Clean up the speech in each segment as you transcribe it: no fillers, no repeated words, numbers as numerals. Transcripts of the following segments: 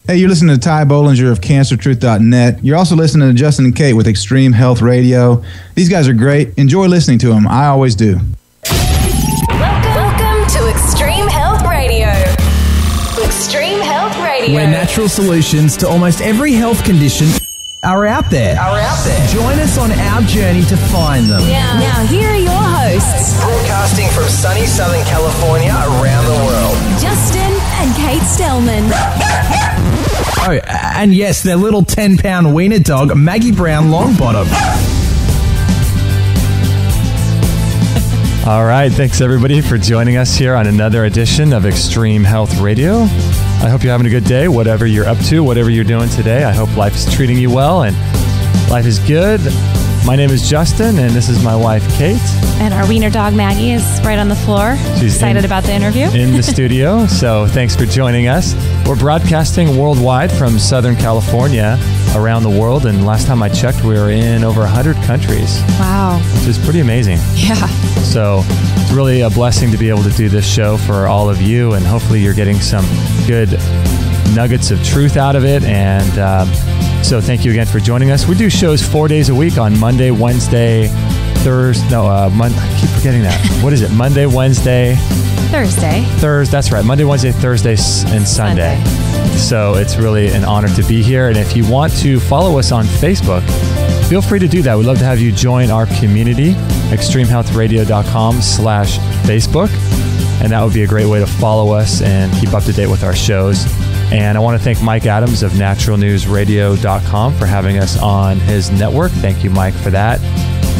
Hey, you're listening to Ty Bollinger of CancerTruth.net. You're also listening to Justin and Kate with Extreme Health Radio. These guys are great. Enjoy listening to them. I always do. Welcome to Extreme Health Radio. Extreme Health Radio. Where natural solutions to almost every health condition are out there. Join us on our journey to find them. Now here are your hosts, Broadcasting from sunny Southern California around the world, Justin and Kate Stellman. Oh, and yes, their little 10-pound wiener dog, Maggie Brown Longbottom. All right, thanks everybody for joining us here on another edition of Extreme Health Radio. I hope you're having a good day, whatever you're up to, whatever you're doing today. I hope life is treating you well and life is good. My name is Justin, and this is my wife, Kate. And our wiener dog, Maggie, is right on the floor. She's excited about the interview. In the studio, so thanks for joining us. We're broadcasting worldwide from Southern California around the world, and last time I checked, we were in over 100 countries. Wow. Which is pretty amazing. Yeah. So it's really a blessing to be able to do this show for all of you, and hopefully you're getting some good nuggets of truth out of it. And so thank you again for joining us. We do shows 4 days a week on Monday, Wednesday, Thursday. I keep forgetting that. What is it? Monday, Wednesday, Thursday. That's right. Monday, Wednesday, Thursday, and Sunday. So it's really an honor to be here. And if you want to follow us on Facebook, feel free to do that. We'd love to have you join our community, extremehealthradio.com/Facebook. And that would be a great way to follow us and keep up to date with our shows. And I want to thank Mike Adams of naturalnewsradio.com for having us on his network. Thank you, Mike, for that.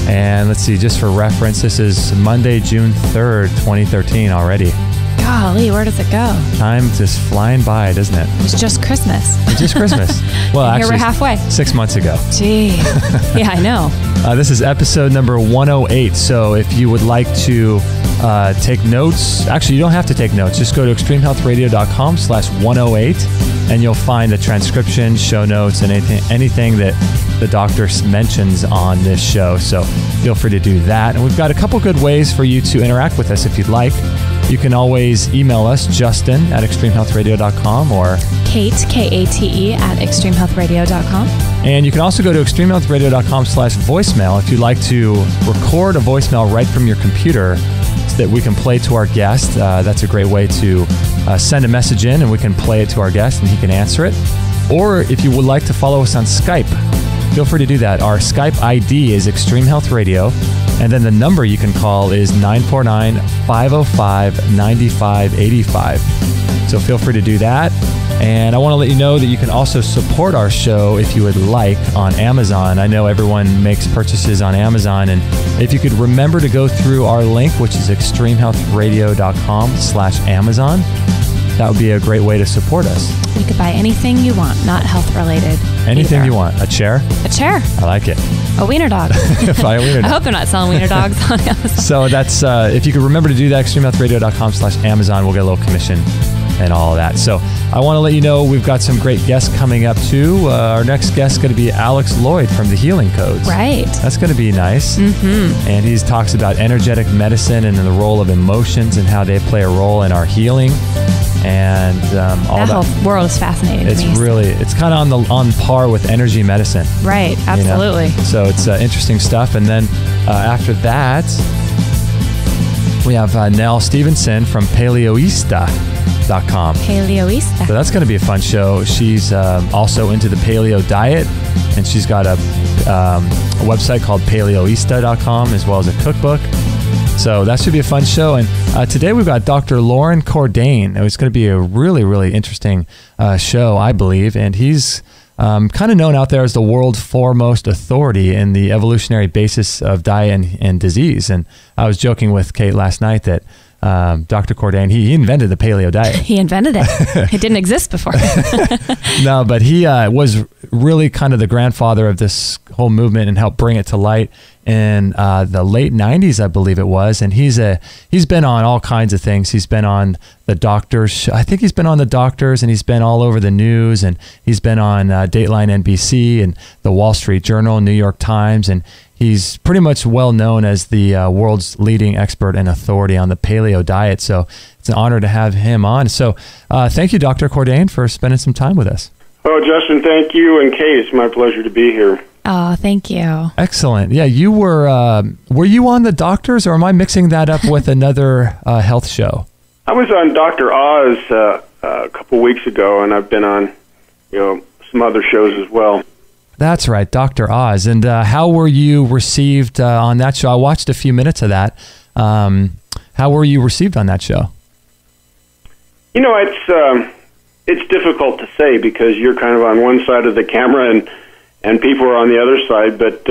And let's see, just for reference, this is Monday, June 3rd, 2013 already. Golly, where does it go? Time just flying by, doesn't it? It's just Christmas. It's just Christmas. Well, Here actually, we're halfway. 6 months ago. Gee. Yeah, I know. This is episode number 108. So if you would like to take notes, actually, you don't have to take notes. Just go to extremehealthradio.com/108 and you'll find the transcription, show notes, and anything that the doctor mentions on this show. So feel free to do that. And we've got a couple good ways for you to interact with us if you'd like. You can always email us, Justin at extremehealthradio.com, or Kate, Kate, at extremehealthradio.com. And you can also go to extremehealthradio.com/voicemail if you'd like to record a voicemail right from your computer so that we can play to our guest. That's a great way to send a message in and we can play it to our guest and he can answer it. Or if you would like to follow us on Skype, feel free to do that. Our Skype ID is Extreme Health Radio. And then the number you can call is 949-505-9585. So feel free to do that. And I want to let you know that you can also support our show if you would like on Amazon. I know everyone makes purchases on Amazon. And if you could remember to go through our link, which is extremehealthradio.com/Amazon, that would be a great way to support us. You could buy anything you want, not health related. Anything you want. A chair? A chair. I like it. A wiener dog. Buy a wiener dog. I hope they're not selling wiener dogs on Amazon. So that's, if you could remember to do that, extremehealthradio.com/Amazon, we'll get a little commission and all of that. So I want to let you know we've got some great guests coming up too. Our next guest is going to be Alex Lloyd from the Healing Codes. Right. That's going to be nice. Mm-hmm. And he talks about energetic medicine and the role of emotions and how they play a role in our healing. And all that whole world is fascinating to me. It's kind of on par with energy medicine. Right, absolutely. You know? So it's interesting stuff. And then after that, we have Nell Stevenson from Paleoista.com. Paleoista. So that's going to be a fun show. She's also into the paleo diet, and she's got a website called Paleoista.com as well as a cookbook. So that should be a fun show. And today we've got Dr. Loren Cordain. It's going to be a really, really interesting show, I believe. And he's kind of known out there as the world's foremost authority in the evolutionary basis of diet and disease. And I was joking with Kate last night that Dr. Cordain, he invented the paleo diet. He invented it. It didn't exist before. No, but he was really kind of the grandfather of this whole movement and helped bring it to light in the late 90s, I believe it was. And he's been on all kinds of things. He's been on the Doctors. I think he's been on the Doctors, and he's been all over the news, and he's been on Dateline NBC and the Wall Street Journal, New York Times, and he's pretty much well known as the world's leading expert and authority on the paleo diet. So it's an honor to have him on. So thank you, Dr. Cordain, for spending some time with us. Oh, Justin, thank you, and Kay, it's my pleasure to be here. Oh, thank you. Excellent. Yeah, you were you on the Doctors, or am I mixing that up with another health show? I was on Dr. Oz a couple weeks ago, and I've been on, some other shows as well. That's right, Dr. Oz. And how were you received on that show? I watched a few minutes of that. How were you received on that show? It's difficult to say because you're kind of on one side of the camera and people are on the other side. But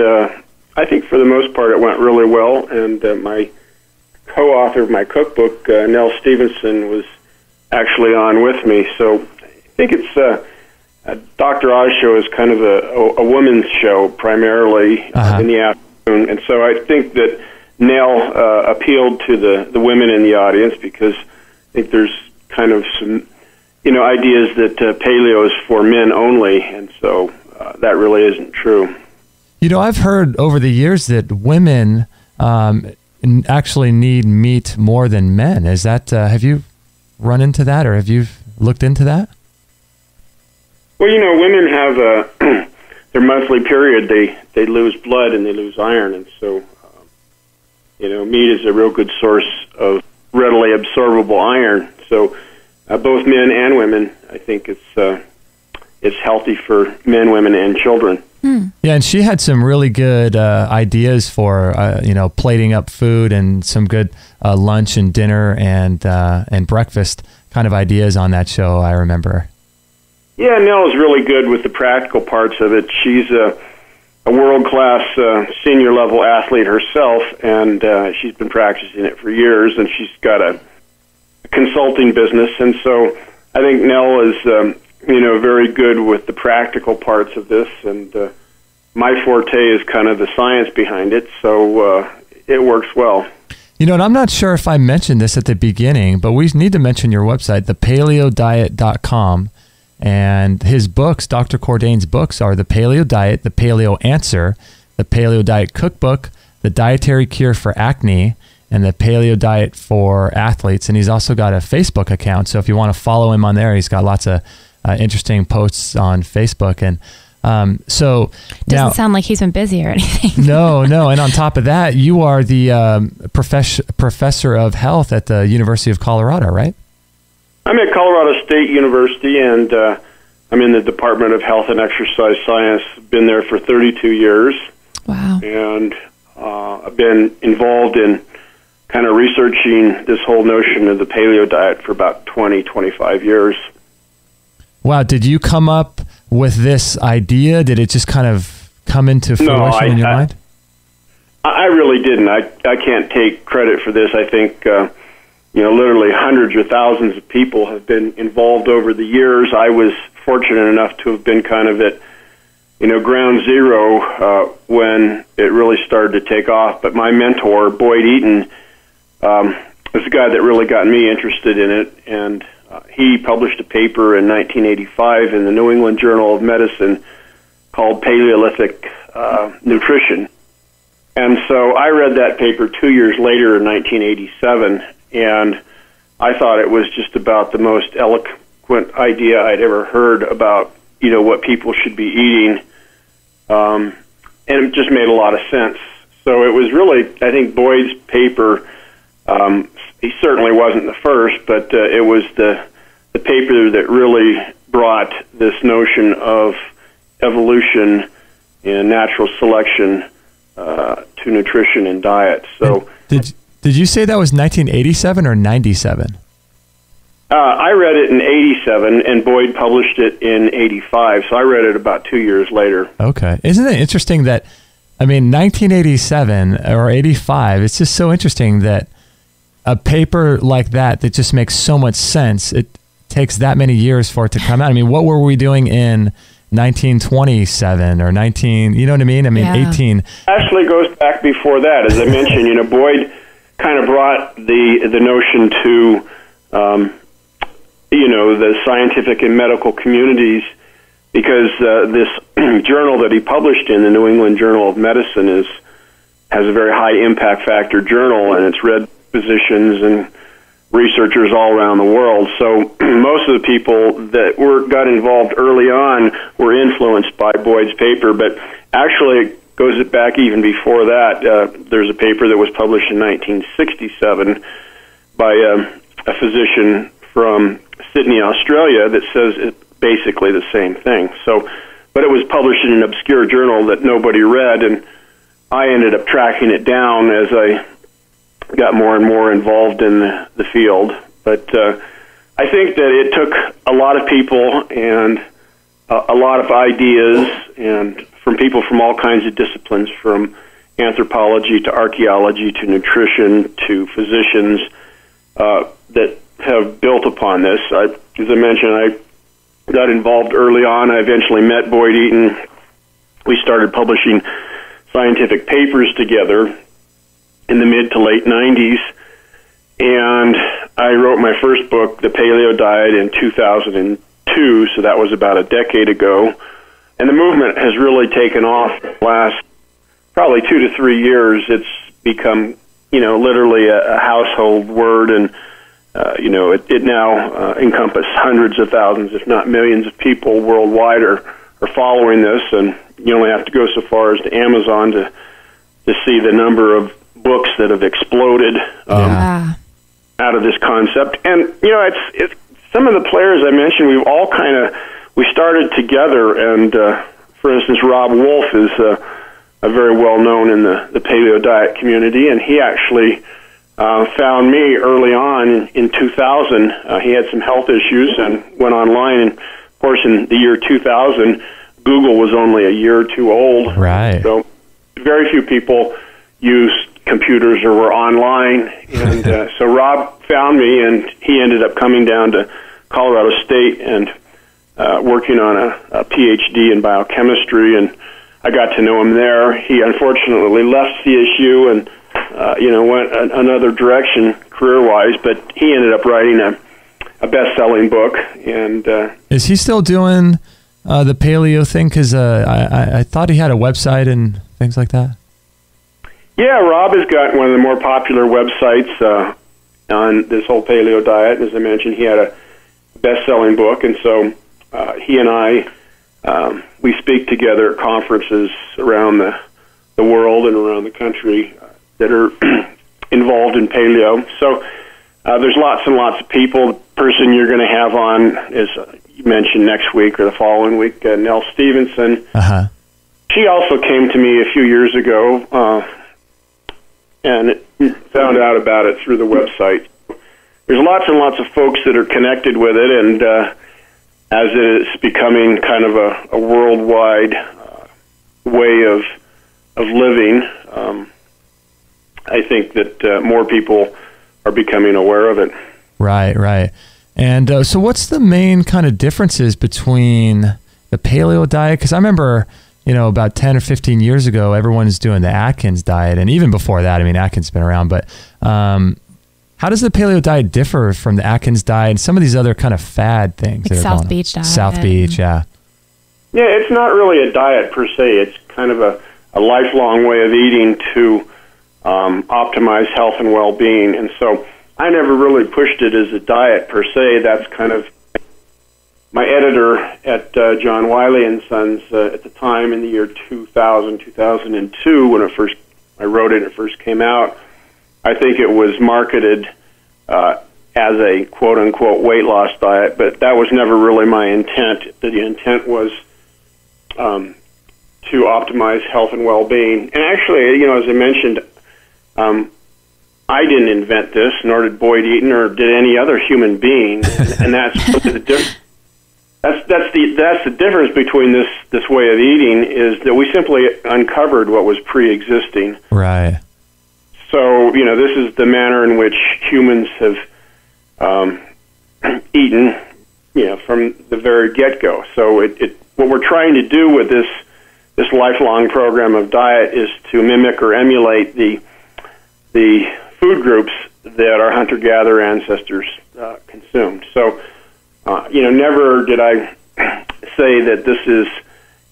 I think for the most part it went really well. And my co-author of my cookbook, Nell Stevenson, was actually on with me. So I think it's... Dr. Oz show is kind of a woman's show primarily in the afternoon, and so I think that Nell appealed to the women in the audience because I think there's kind of some ideas that paleo is for men only, and so that really isn't true. I've heard over the years that women actually need meat more than men. Is that have you run into that, or have you looked into that? Well, women have their monthly period. They lose blood and they lose iron, and so meat is a real good source of readily absorbable iron. So both men and women, I think it's healthy for men, women, and children. Yeah, and she had some really good ideas for plating up food and some good lunch and dinner and breakfast kind of ideas on that show, I remember. Yeah, Nell is really good with the practical parts of it. She's a world-class senior-level athlete herself, and she's been practicing it for years, and she's got a consulting business. And so I think Nell is, very good with the practical parts of this, and my forte is kind of the science behind it, so it works well. And I'm not sure if I mentioned this at the beginning, but we need to mention your website, thepaleodiet.com. And his books, Dr. Cordain's books, are The Paleo Diet, The Paleo Answer, The Paleo Diet Cookbook, The Dietary Cure for Acne, and The Paleo Diet for Athletes. And he's also got a Facebook account. So if you want to follow him on there, he's got lots of interesting posts on Facebook. And so doesn't sound like he's been busy or anything. No. And on top of that, you are the professor of health at the University of Colorado, right? I'm at Colorado State University, and I'm in the Department of Health and Exercise Science. Been there for 32 years. Wow. And I've been involved in kind of researching this whole notion of the paleo diet for about 25 years. Wow. Did you come up with this idea? Did it just kind of come into fruition in your mind? I really didn't. I can't take credit for this. I think... literally hundreds or thousands of people have been involved over the years. I was fortunate enough to have been kind of at, ground zero when it really started to take off. But my mentor, Boyd Eaton, was the guy that really got me interested in it. And he published a paper in 1985 in the New England Journal of Medicine called Paleolithic Nutrition. And so I read that paper 2 years later in 1987, and I thought it was just about the most eloquent idea I'd ever heard about, what people should be eating. And it just made a lot of sense. So it was really, I think Boyd's paper, he certainly wasn't the first, but it was the paper that really brought this notion of evolution and natural selection to nutrition and diet. So did you say that was 1987 or 97? I read it in 87, and Boyd published it in 85, so I read it about 2 years later. Okay. Isn't it interesting that, 1987 or 85, it's just so interesting that a paper like that just makes so much sense, it takes that many years for it to come out. What were we doing in 1927 or 19, you know what I mean? I mean, 18. Actually goes back before that. As I mentioned, Boyd kind of brought the notion to, the scientific and medical communities, because this journal that he published in, the New England Journal of Medicine, has a very high impact factor journal, and it's read by physicians and researchers all around the world. So most of the people that got involved early on were influenced by Boyd's paper, but actually it goes back even before that. There's a paper that was published in 1967 by a physician from Sydney, Australia, that says it's basically the same thing. So, but it was published in an obscure journal that nobody read, and I ended up tracking it down as I got more and more involved in the field. But I think that it took a lot of people and a lot of ideas, and from people from all kinds of disciplines, from anthropology to archaeology to nutrition to physicians, that have built upon this. As I mentioned, I got involved early on. I eventually met Boyd Eaton. We started publishing scientific papers together in the mid to late 90s, and I wrote my first book, The Paleo Diet, in 2002, so that was about a decade ago. And the movement has really taken off the last probably 2 to 3 years. It's become, literally a household word, and it now encompasses hundreds of thousands, if not millions, of people worldwide are following this, and you only have to go so far as to Amazon to see the number of books that have exploded out of this concept. And it's some of the players I mentioned, we started together, and for instance, Rob Wolf is a very well known in the paleo diet community, and he actually found me early on in 2000. He had some health issues and went online, and of course in the year 2000 Google was only a year or two old, right? So very few people used computers or were online, and so Rob found me, and he ended up coming down to Colorado State and working on a PhD in biochemistry, and I got to know him there. He unfortunately left CSU and went another direction career-wise, but he ended up writing a best-selling book. And is he still doing the paleo thing? Because I thought he had a website and things like that. Yeah, Rob has got one of the more popular websites on this whole paleo diet. As I mentioned, he had a best-selling book, and so he and I, we speak together at conferences around the world and around the country that are involved in paleo. So there's lots and lots of people. The person you're going to have on is, you mentioned, next week or the following week, Nell Stevenson. Uh-huh. She also came to me a few years ago and found out about it through the website. There's lots and lots of folks that are connected with it, and as it's becoming kind of a worldwide way of living, I think that more people are becoming aware of it. Right. And so what's the main kind of differences between the paleo diet? Because I remember, about 10 or 15 years ago, everyone's doing the Atkins diet. And even before that, Atkins has been around. But how does the paleo diet differ from the Atkins diet and some of these other kind of fad things? Like South Beach diet. South Beach, yeah. Yeah, it's not really a diet per se. It's kind of a lifelong way of eating to optimize health and well-being. And so I never really pushed it as a diet per se. That's kind of my editor at John Wiley and Sons at the time in the year 2000, 2002, when I wrote it and it first came out. I think it was marketed as a quote-unquote weight loss diet, but that was never really my intent. The intent was to optimize health and well-being. And actually, as I mentioned, I didn't invent this, nor did Boyd Eaton, or did any other human being, and that's the difference. That's the difference between this way of eating, is that we simply uncovered what was pre-existing. Right. So this is the manner in which humans have eaten, from the very get-go. So it what we're trying to do with this lifelong program of diet is to mimic or emulate the food groups that our hunter-gatherer ancestors consumed. So, never did I say that this is,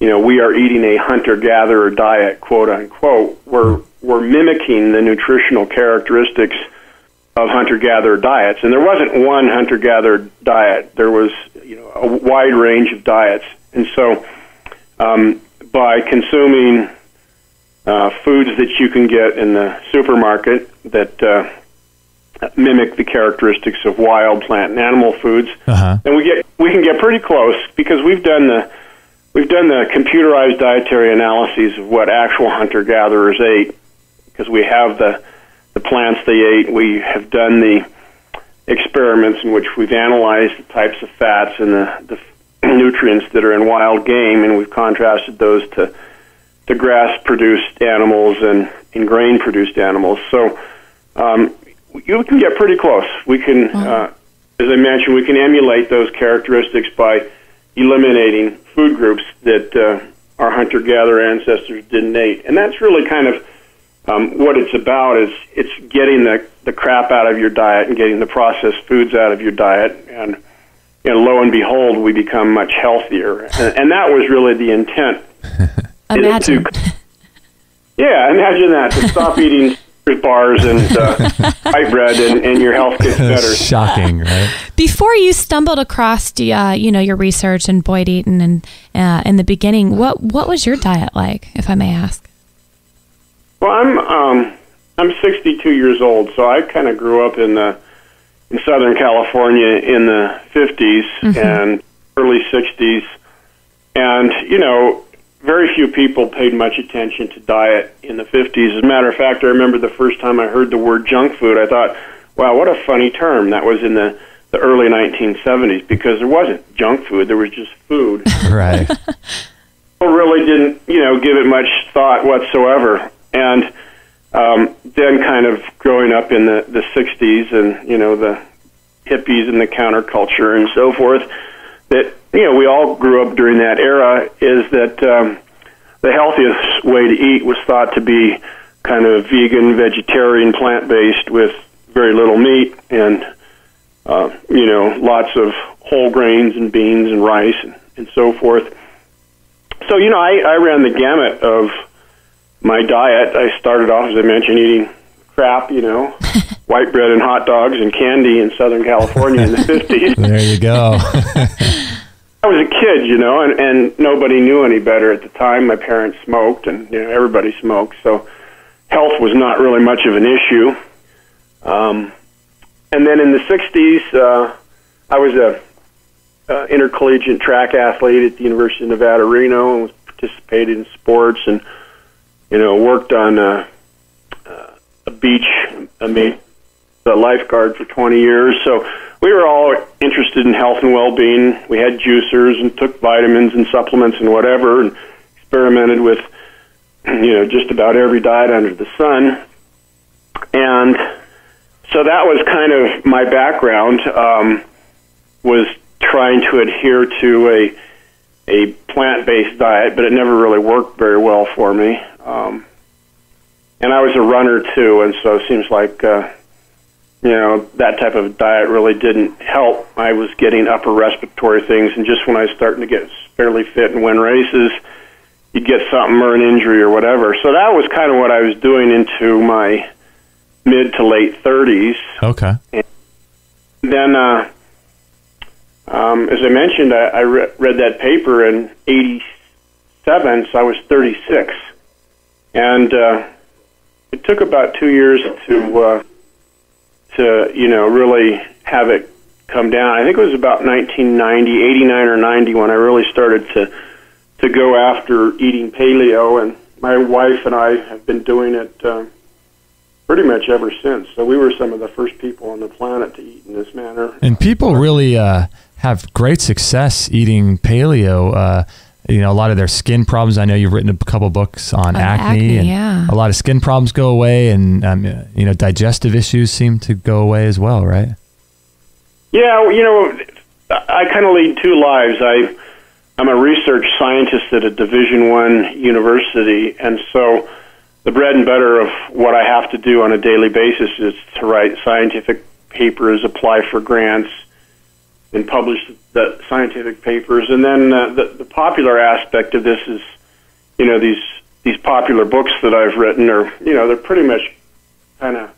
we are eating a hunter-gatherer diet, quote unquote. We're mimicking the nutritional characteristics of hunter-gatherer diets, and there wasn't one hunter-gatherer diet. There was, a wide range of diets, and so by consuming foods that you can get in the supermarket that mimic the characteristics of wild plant and animal foods, and we can get pretty close because we've done the computerized dietary analyses of what actual hunter-gatherers ate, because we have the plants they ate. We have done the experiments in which we've analyzed the types of fats and the nutrients that are in wild game, and we've contrasted those to grass-produced animals and grain-produced animals. So you can get pretty close. We can, as I mentioned, we can emulate those characteristics by eliminating food groups that our hunter-gatherer ancestors didn't eat. And that's really kind of what it's about, is it's getting the crap out of your diet and getting the processed foods out of your diet. And lo and behold, we become much healthier. And that was really the intent. Imagine. Imagine that, to stop eating bars and white bread, and your health gets better. Shocking, right? Before you stumbled across your research and Boyd Eaton and in the beginning, what was your diet like, if I may ask? Well, I'm 62 years old, so I kind of grew up in Southern California in the 50s and early 60s, and very few people paid much attention to diet in the 50s. As a matter of fact, I remember the first time I heard the word junk food, I thought, wow, what a funny term. That was in the early 1970s, because there wasn't junk food, there was just food. Right. People really didn't, give it much thought whatsoever. And then kind of growing up in the 60s and, the hippies and the counterculture and so forth, that, we all grew up during that era, is that the healthiest way to eat was thought to be kind of vegan, vegetarian, plant-based with very little meat and, lots of whole grains and beans and rice and so forth. So, I ran the gamut of my diet. I started off, as I mentioned, eating crap, white bread and hot dogs and candy in Southern California in the 50s. There you go. I was a kid, and nobody knew any better at the time. My parents smoked, and everybody smoked, so health was not really much of an issue. And then in the 60s, I was a intercollegiate track athlete at the University of Nevada, Reno, and participated in sports and worked on a beach. I made a lifeguard for 20 years, so we were all interested in health and well-being. We had juicers and took vitamins and supplements and whatever, and experimented with, just about every diet under the sun. And so that was kind of my background, was trying to adhere to a plant-based diet, but it never really worked very well for me. And I was a runner, too, and so it seems like that type of diet really didn't help. I was getting upper respiratory things, and just when I was starting to get fairly fit and win races, you'd get something or an injury or whatever. So that was kind of what I was doing into my mid to late 30s. Okay. And then, as I mentioned, I read that paper in 87, so I was 36. And it took about 2 years to really have it come down. I think it was about 1990, 89 or 90 when I really started to go after eating paleo, and my wife and I have been doing it pretty much ever since. So we were some of the first people on the planet to eat in this manner. And people really have great success eating paleo. A lot of their skin problems. I know you've written a couple books on acne, and yeah. A lot of skin problems go away, and digestive issues seem to go away as well, right? Yeah, I kind of lead two lives. I'm a research scientist at a Division I university, and so the bread and butter of what I have to do on a daily basis is to write scientific papers, apply for grants, and publish the scientific papers. And then the popular aspect of this is, these popular books that I've written are, they're pretty much kind of,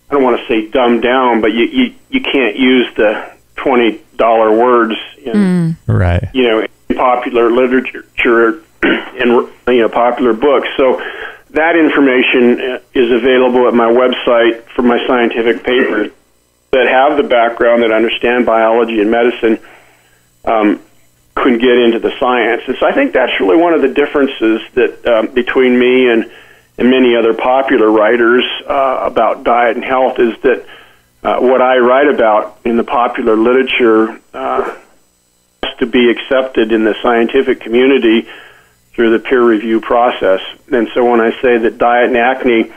I don't want to say dumbed down, but you can't use the $20 words in, right. In popular literature and, popular books. So that information is available at my website for my scientific papers that have the background, that understand biology and medicine, couldn't get into the science. And so I think that's really one of the differences that between me and many other popular writers about diet and health is that what I write about in the popular literature has to be accepted in the scientific community through the peer review process. And so when I say that diet and acne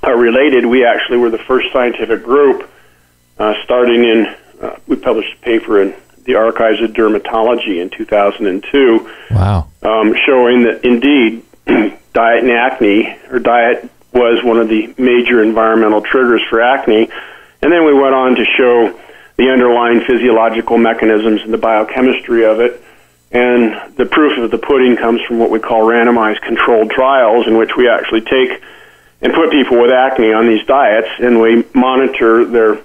are related, we actually were the first scientific group starting in, we published a paper in the Archives of Dermatology in 2002. Wow. Showing that indeed diet and acne, or diet was one of the major environmental triggers for acne. And then we went on to show the underlying physiological mechanisms and the biochemistry of it. And the proof of the pudding comes from what we call randomized controlled trials, in which we actually take and put people with acne on these diets, and we monitor their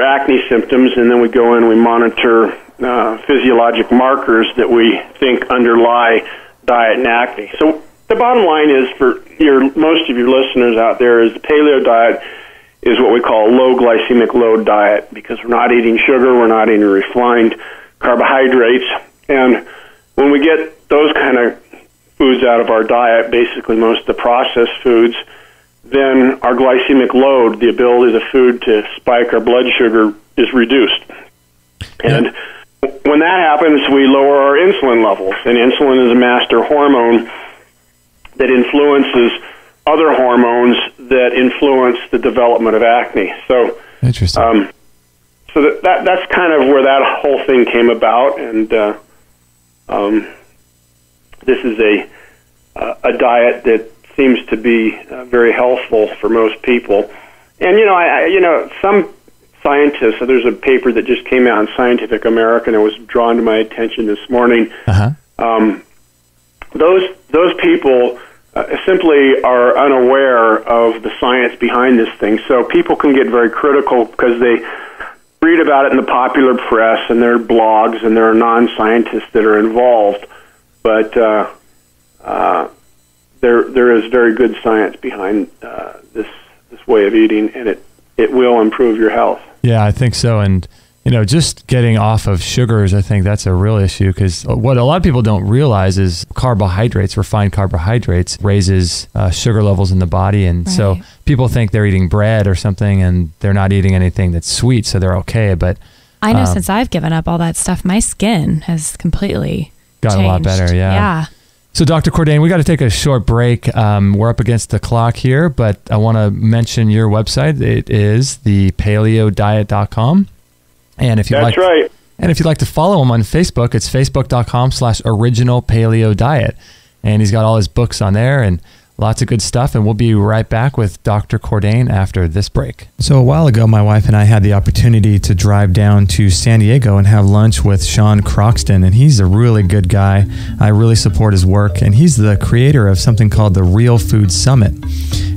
acne symptoms, and then we go in and we monitor physiologic markers that we think underlie diet and acne. So the bottom line is, for most of your listeners out there, is the paleo diet is what we call a low glycemic load diet, because we're not eating sugar, we're not eating refined carbohydrates. And when we get those kind of foods out of our diet, basically most of the processed foods, then our glycemic load, the ability of the food to spike our blood sugar, is reduced. And when that happens, we lower our insulin levels. And insulin is a master hormone that influences other hormones that influence the development of acne. So, interesting. So that's kind of where that whole thing came about. And this is a diet that seems to be very healthful for most people. And some scientists. So there's a paper that just came out in Scientific American and was drawn to my attention this morning. Those people simply are unaware of the science behind this thing. So people can get very critical because they read about it in the popular press, and there are blogs, and there are non-scientists that are involved. But there is very good science behind this way of eating, and it will improve your health. Yeah, I think so. And just getting off of sugars, I think that's a real issue, because what a lot of people don't realize is carbohydrates, refined carbohydrates, raises sugar levels in the body. And so people think they're eating bread or something, and they're not eating anything that's sweet, so they're okay. But I know since I've given up all that stuff, my skin has completely got changed. A lot better. Yeah. So Dr. Cordain, we got to take a short break. We're up against the clock here, but I want to mention your website. It is thepaleodiet.com. And if you'd That's right. And if you'd like to follow him on Facebook, it's facebook.com/originalpaleodiet. And he's got all his books on there and lots of good stuff. And we'll be right back with Dr. Cordain after this break. So a while ago, my wife and I had the opportunity to drive down to San Diego and have lunch with Sean Croxton. And he's a really good guy. I really support his work. And he's the creator of something called the Real Food Summit.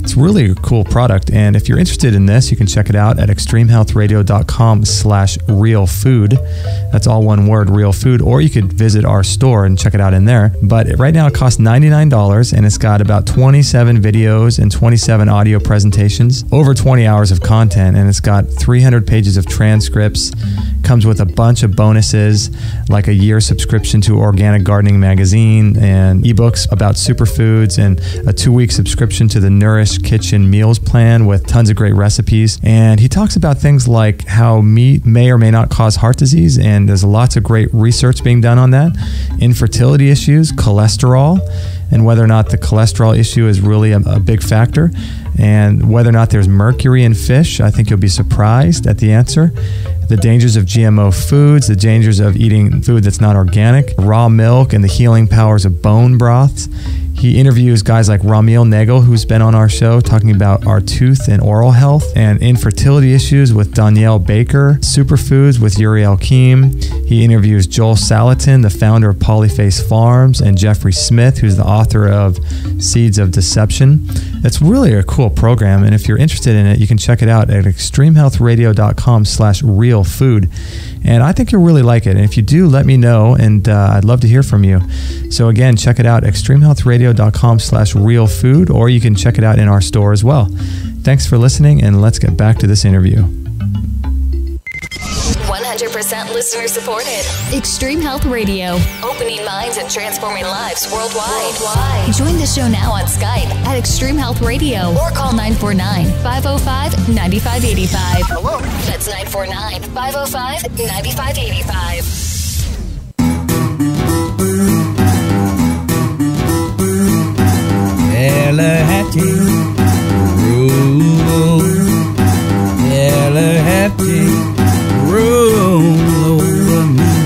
It's really a cool product. And if you're interested in this, you can check it out at extremehealthradio.com/realfood. That's all one word, real food. Or you could visit our store and check it out in there. But right now it costs $99, and it's got about 27 videos and 27 audio presentations, over 20 hours of content, and it's got 300 pages of transcripts. Comes with a bunch of bonuses, like a year subscription to Organic Gardening Magazine and ebooks about superfoods, and a 2-week subscription to the Nourish Kitchen Meals Plan with tons of great recipes. And he talks about things like how meat may or may not cause heart disease, and there's lots of great research being done on that. Infertility issues, cholesterol, and whether or not the cholesterol issue is really a big factor, and whether or not there's mercury in fish. I think you'll be surprised at the answer. the dangers of GMO foods, the dangers of eating food that's not organic, raw milk, and the healing powers of bone broths. He interviews guys like Ramil Nagel, who's been on our show, talking about our tooth and oral health, and infertility issues with Danielle Baker, superfoods with Yuri Elkeem. He interviews Joel Salatin, the founder of Polyface Farms, and Jeffrey Smith, who's the author of Seeds of Deception. It's really a cool program, and if you're interested in it, you can check it out at extremehealthradio.com/realfood. And I think you'll really like it. And if you do, let me know, and I'd love to hear from you. So again, check it out, extremehealthradio.com/realfood, or you can check it out in our store as well. Thanks for listening, and let's get back to this interview. 100% listener supported. Extreme Health Radio. Opening minds and transforming lives worldwide. Join the show now on Skype at Extreme Health Radio or call 949-505-9585. Hello. That's 949-505-9585.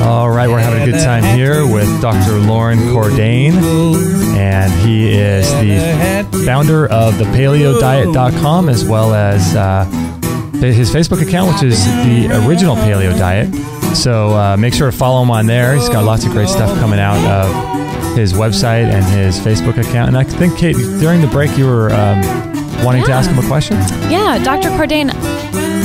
All right, we're having a good time here with Dr. Loren Cordain, and he is the founder of the PaleoDiet.com, as well as his Facebook account, which is the original Paleo Diet. So make sure to follow him on there. He's got lots of great stuff coming out of his website and his Facebook account. And I think, Kate, during the break, you were wanting to ask him a question? Yeah, Dr. Cordain,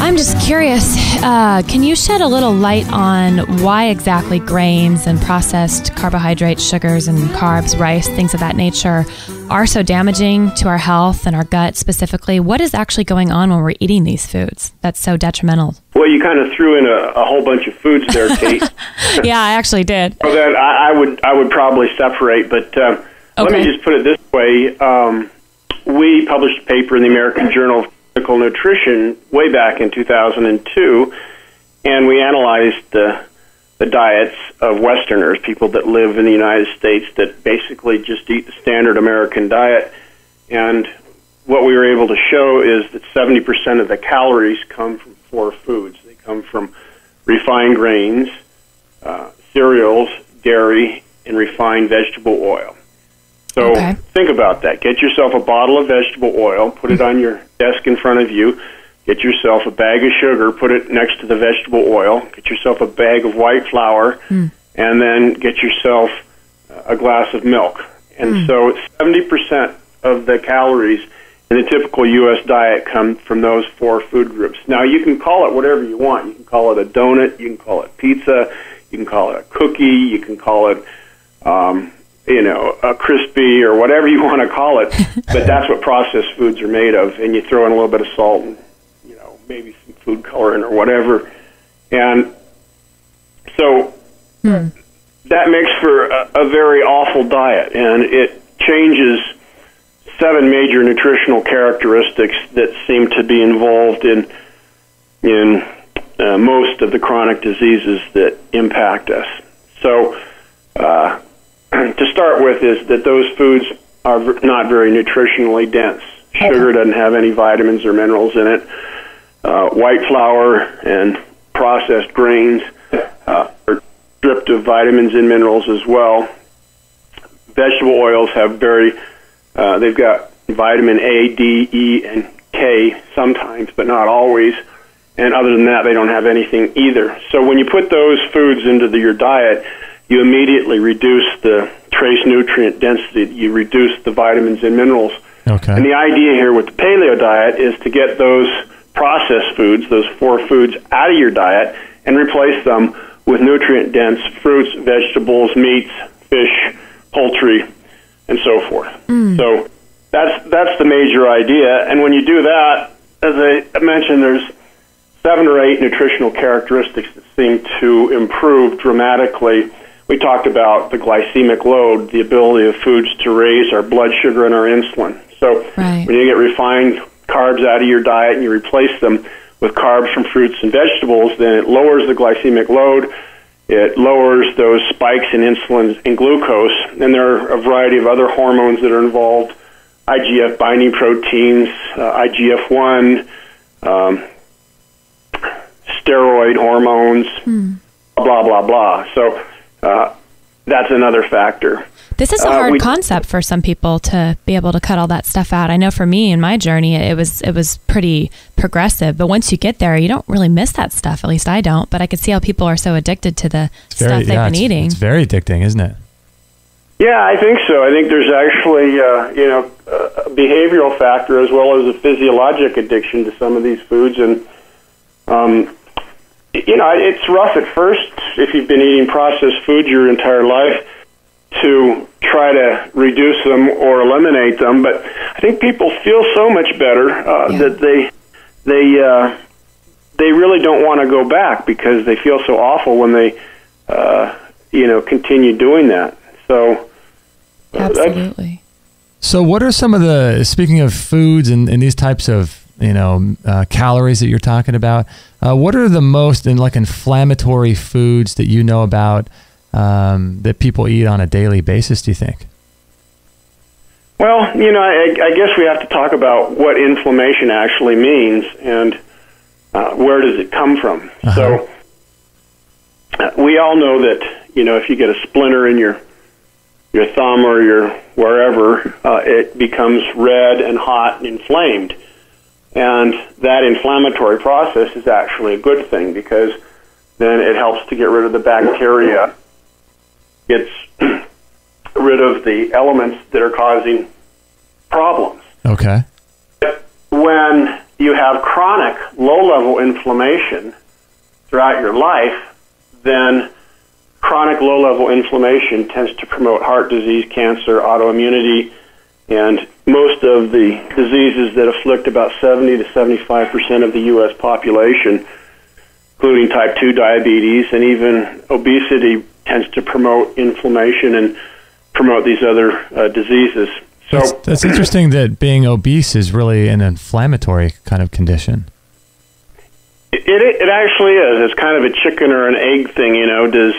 I'm just curious, can you shed a little light on why exactly grains and processed carbohydrates, sugars and carbs, rice, things of that nature are so damaging to our health and our gut specifically? What is actually going on when we're eating these foods that's so detrimental? Well, you kind of threw in a whole bunch of foods there, Kate. Yeah, I actually did. So that I would probably separate, but let me just put it this way. We published a paper in the American Journal of Clinical Nutrition way back in 2002, and we analyzed the diets of Westerners, people that live in the United States that basically just eat the standard American diet. And what we were able to show is that 70% of the calories come from four foods. They come from refined grains, cereals, dairy, and refined vegetable oil. So think about that. Get yourself a bottle of vegetable oil, put it on your desk in front of you. Get yourself a bag of sugar, put it next to the vegetable oil. Get yourself a bag of white flour, and then get yourself a glass of milk. And so 70% of the calories in the typical U.S. diet come from those four food groups. Now, you can call it whatever you want. You can call it a donut. You can call it pizza. You can call it a cookie. You can call it a crispy or whatever you want to call it, but that's what processed foods are made of, and you throw in a little bit of salt and, maybe some food coloring or whatever. And so that makes for a very awful diet, and it changes 7 major nutritional characteristics that seem to be involved in most of the chronic diseases that impact us. So to start with is that those foods are not very nutritionally dense. Sugar doesn't have any vitamins or minerals in it. White flour and processed grains are stripped of vitamins and minerals as well. Vegetable oils have they've got vitamin A, D, E, and K sometimes, but not always. And other than that, they don't have anything either. So when you put those foods into your diet, you immediately reduce the trace nutrient density. You reduce the vitamins and minerals. Okay. And the idea here with the paleo diet is to get those processed foods, those four foods, out of your diet and replace them with nutrient-dense fruits, vegetables, meats, fish, poultry, and so forth. So that's the major idea. And when you do that, as I mentioned, there's 7 or 8 nutritional characteristics that seem to improve dramatically. We talked about the glycemic load, the ability of foods to raise our blood sugar and our insulin. So when you get refined carbs out of your diet and you replace them with carbs from fruits and vegetables, then it lowers the glycemic load. It lowers those spikes in insulin and glucose. And there are a variety of other hormones that are involved, IGF binding proteins, IGF-1, steroid hormones, blah, blah, blah. So that's another factor. This is a hard concept for some people to be able to cut all that stuff out. I know for me in my journey, it was pretty progressive. But once you get there, you don't really miss that stuff. At least I don't. But I could see how people are so addicted to the stuff they've been eating. It's very addicting, isn't it? Yeah, I think so. I think there's actually, a behavioral factor as well as a physiologic addiction to some of these foods. And, it's rough at first if you've been eating processed foods your entire life to try to reduce them or eliminate them. But I think people feel so much better that they really don't want to go back because they feel so awful when they, continue doing that. So... Absolutely. So what are some of the, speaking of foods and these types of, calories that you're talking about, what are the most inflammatory foods that you know about that people eat on a daily basis, do you think? Well, I guess we have to talk about what inflammation actually means and where does it come from. So we all know that, if you get a splinter in your thumb or your wherever, it becomes red and hot and inflamed. And that inflammatory process is actually a good thing because then it helps to get rid of the bacteria. Gets rid of the elements that are causing problems. Okay. But when you have chronic low-level inflammation throughout your life, then chronic low-level inflammation tends to promote heart disease, cancer, autoimmunity, and most of the diseases that afflict about 70 to 75% of the U.S. population, including type 2 diabetes and even obesity, tends to promote inflammation and promote these other diseases. So that's interesting that being obese is really an inflammatory kind of condition. It actually is. It's kind of a chicken or an egg thing, Does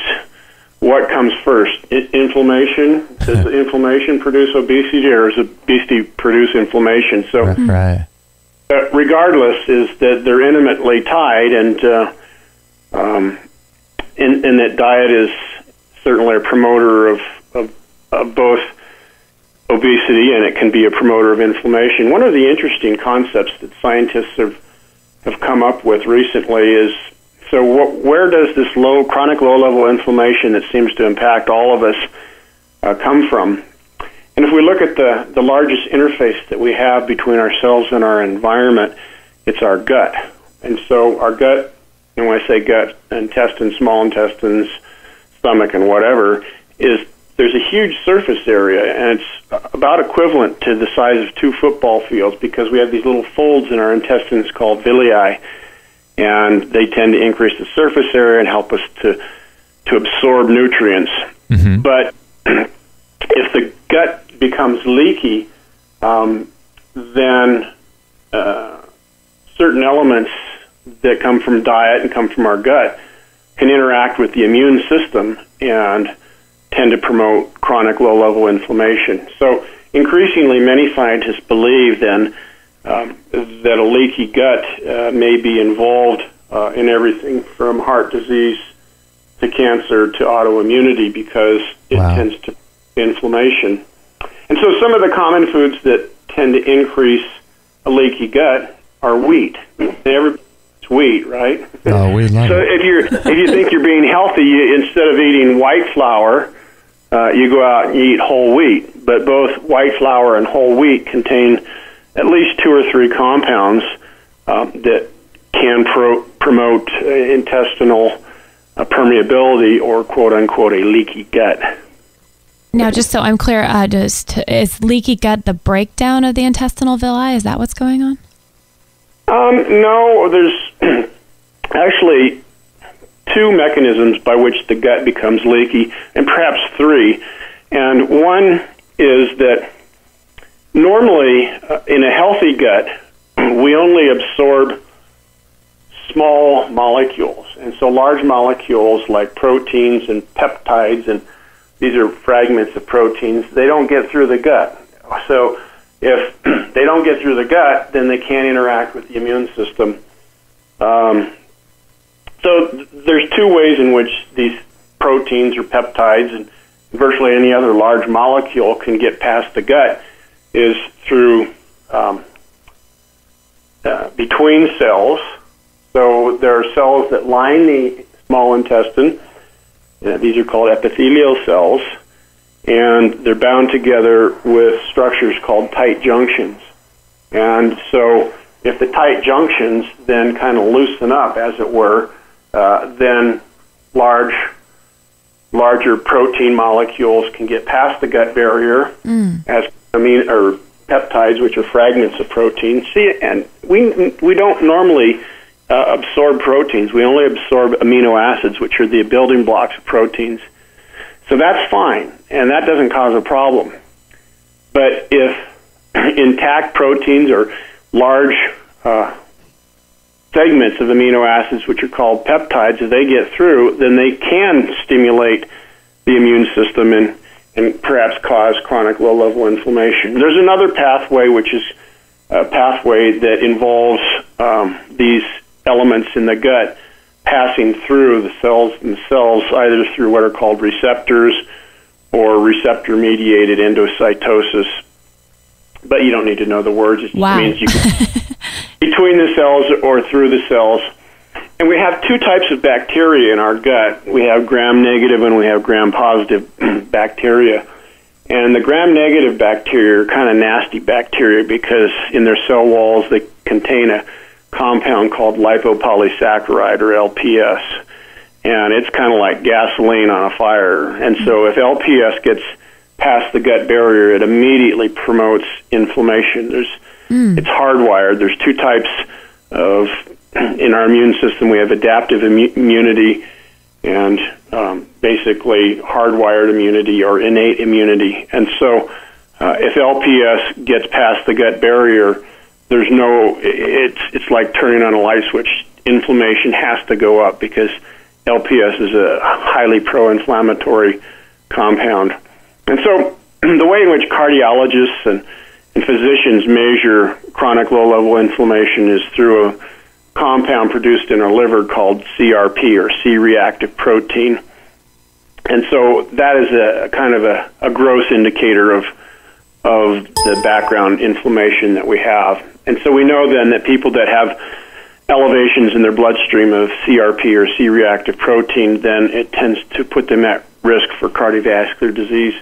what comes first? Inflammation? Does inflammation produce obesity, or does obesity produce inflammation? So, right. Regardless, is that they're intimately tied, and that diet is certainly a promoter of both obesity, and it can be a promoter of inflammation. One of the interesting concepts that scientists have come up with recently is, where does this chronic low-level inflammation that seems to impact all of us come from? And if we look at the largest interface that we have between ourselves and our environment, it's our gut. And so our gut, and when I say gut, intestines, small intestines, stomach, and whatever, there's a huge surface area, and it's about equivalent to the size of 2 football fields because we have these little folds in our intestines called villi, and they tend to increase the surface area and help us to absorb nutrients. Mm-hmm. But if the gut becomes leaky, then certain elements that come from diet and come from our gut can interact with the immune system and tend to promote chronic low-level inflammation. So increasingly, many scientists believe then that a leaky gut may be involved in everything from heart disease to cancer to autoimmunity because it tends to inflammation. And so some of the common foods that tend to increase a leaky gut are wheat. Everybody's wheat, right? Oh, we love so it. if you think you're being healthy, instead of eating white flour, you go out and you eat whole wheat. But both white flour and whole wheat contain at least 2 or 3 compounds that can promote intestinal permeability or quote-unquote a leaky gut. Now, just so I'm clear, is leaky gut the breakdown of the intestinal villi? Is that what's going on? No, there's actually 2 mechanisms by which the gut becomes leaky, and perhaps 3. And one is that normally in a healthy gut, we only absorb small molecules. And so large molecules like proteins and peptides, and these are fragments of proteins, they don't get through the gut. So if they don't get through the gut, then they can't interact with the immune system. So there's two ways in which these proteins or peptides and virtually any other large molecule can get past the gut, is through between cells. So there are cells that line the small intestine. These are called epithelial cells, and they're bound together with structures called tight junctions. And so if the tight junctions then kind of loosen up, as it were, then larger protein molecules can get past the gut barrier as peptides, which are fragments of protein. See, and we don't normally absorb proteins. We only absorb amino acids, which are the building blocks of proteins. So that's fine, and that doesn't cause a problem. But if intact proteins or large segments of amino acids, which are called peptides, if they get through, then they can stimulate the immune system and perhaps cause chronic low-level inflammation. There's another pathway, which is a pathway that involves these elements in the gut passing through the cells themselves, either through what are called receptors or receptor-mediated endocytosis. But you don't need to know the words. It just means you can between the cells or through the cells. And we have two types of bacteria in our gut. We have gram-negative and we have gram-positive bacteria. And the gram-negative bacteria are kind of nasty bacteria because in their cell walls they contain a compound called lipopolysaccharide, or LPS. And it's kind of like gasoline on a fire. And so if LPS gets past the gut barrier, it immediately promotes inflammation. It's hardwired. There's two types of, in our immune system, we have adaptive immunity and basically hardwired immunity or innate immunity. And so if LPS gets past the gut barrier, it's like turning on a light switch. Inflammation has to go up because LPS is a highly pro-inflammatory compound. And so the way in which cardiologists and physicians measure chronic low-level inflammation is through a compound produced in our liver called CRP, or C-reactive protein. And so that is a kind of a gross indicator of the background inflammation that we have. And so we know then that people that have elevations in their bloodstream of CRP or C-reactive protein, then it tends to put them at risk for cardiovascular disease.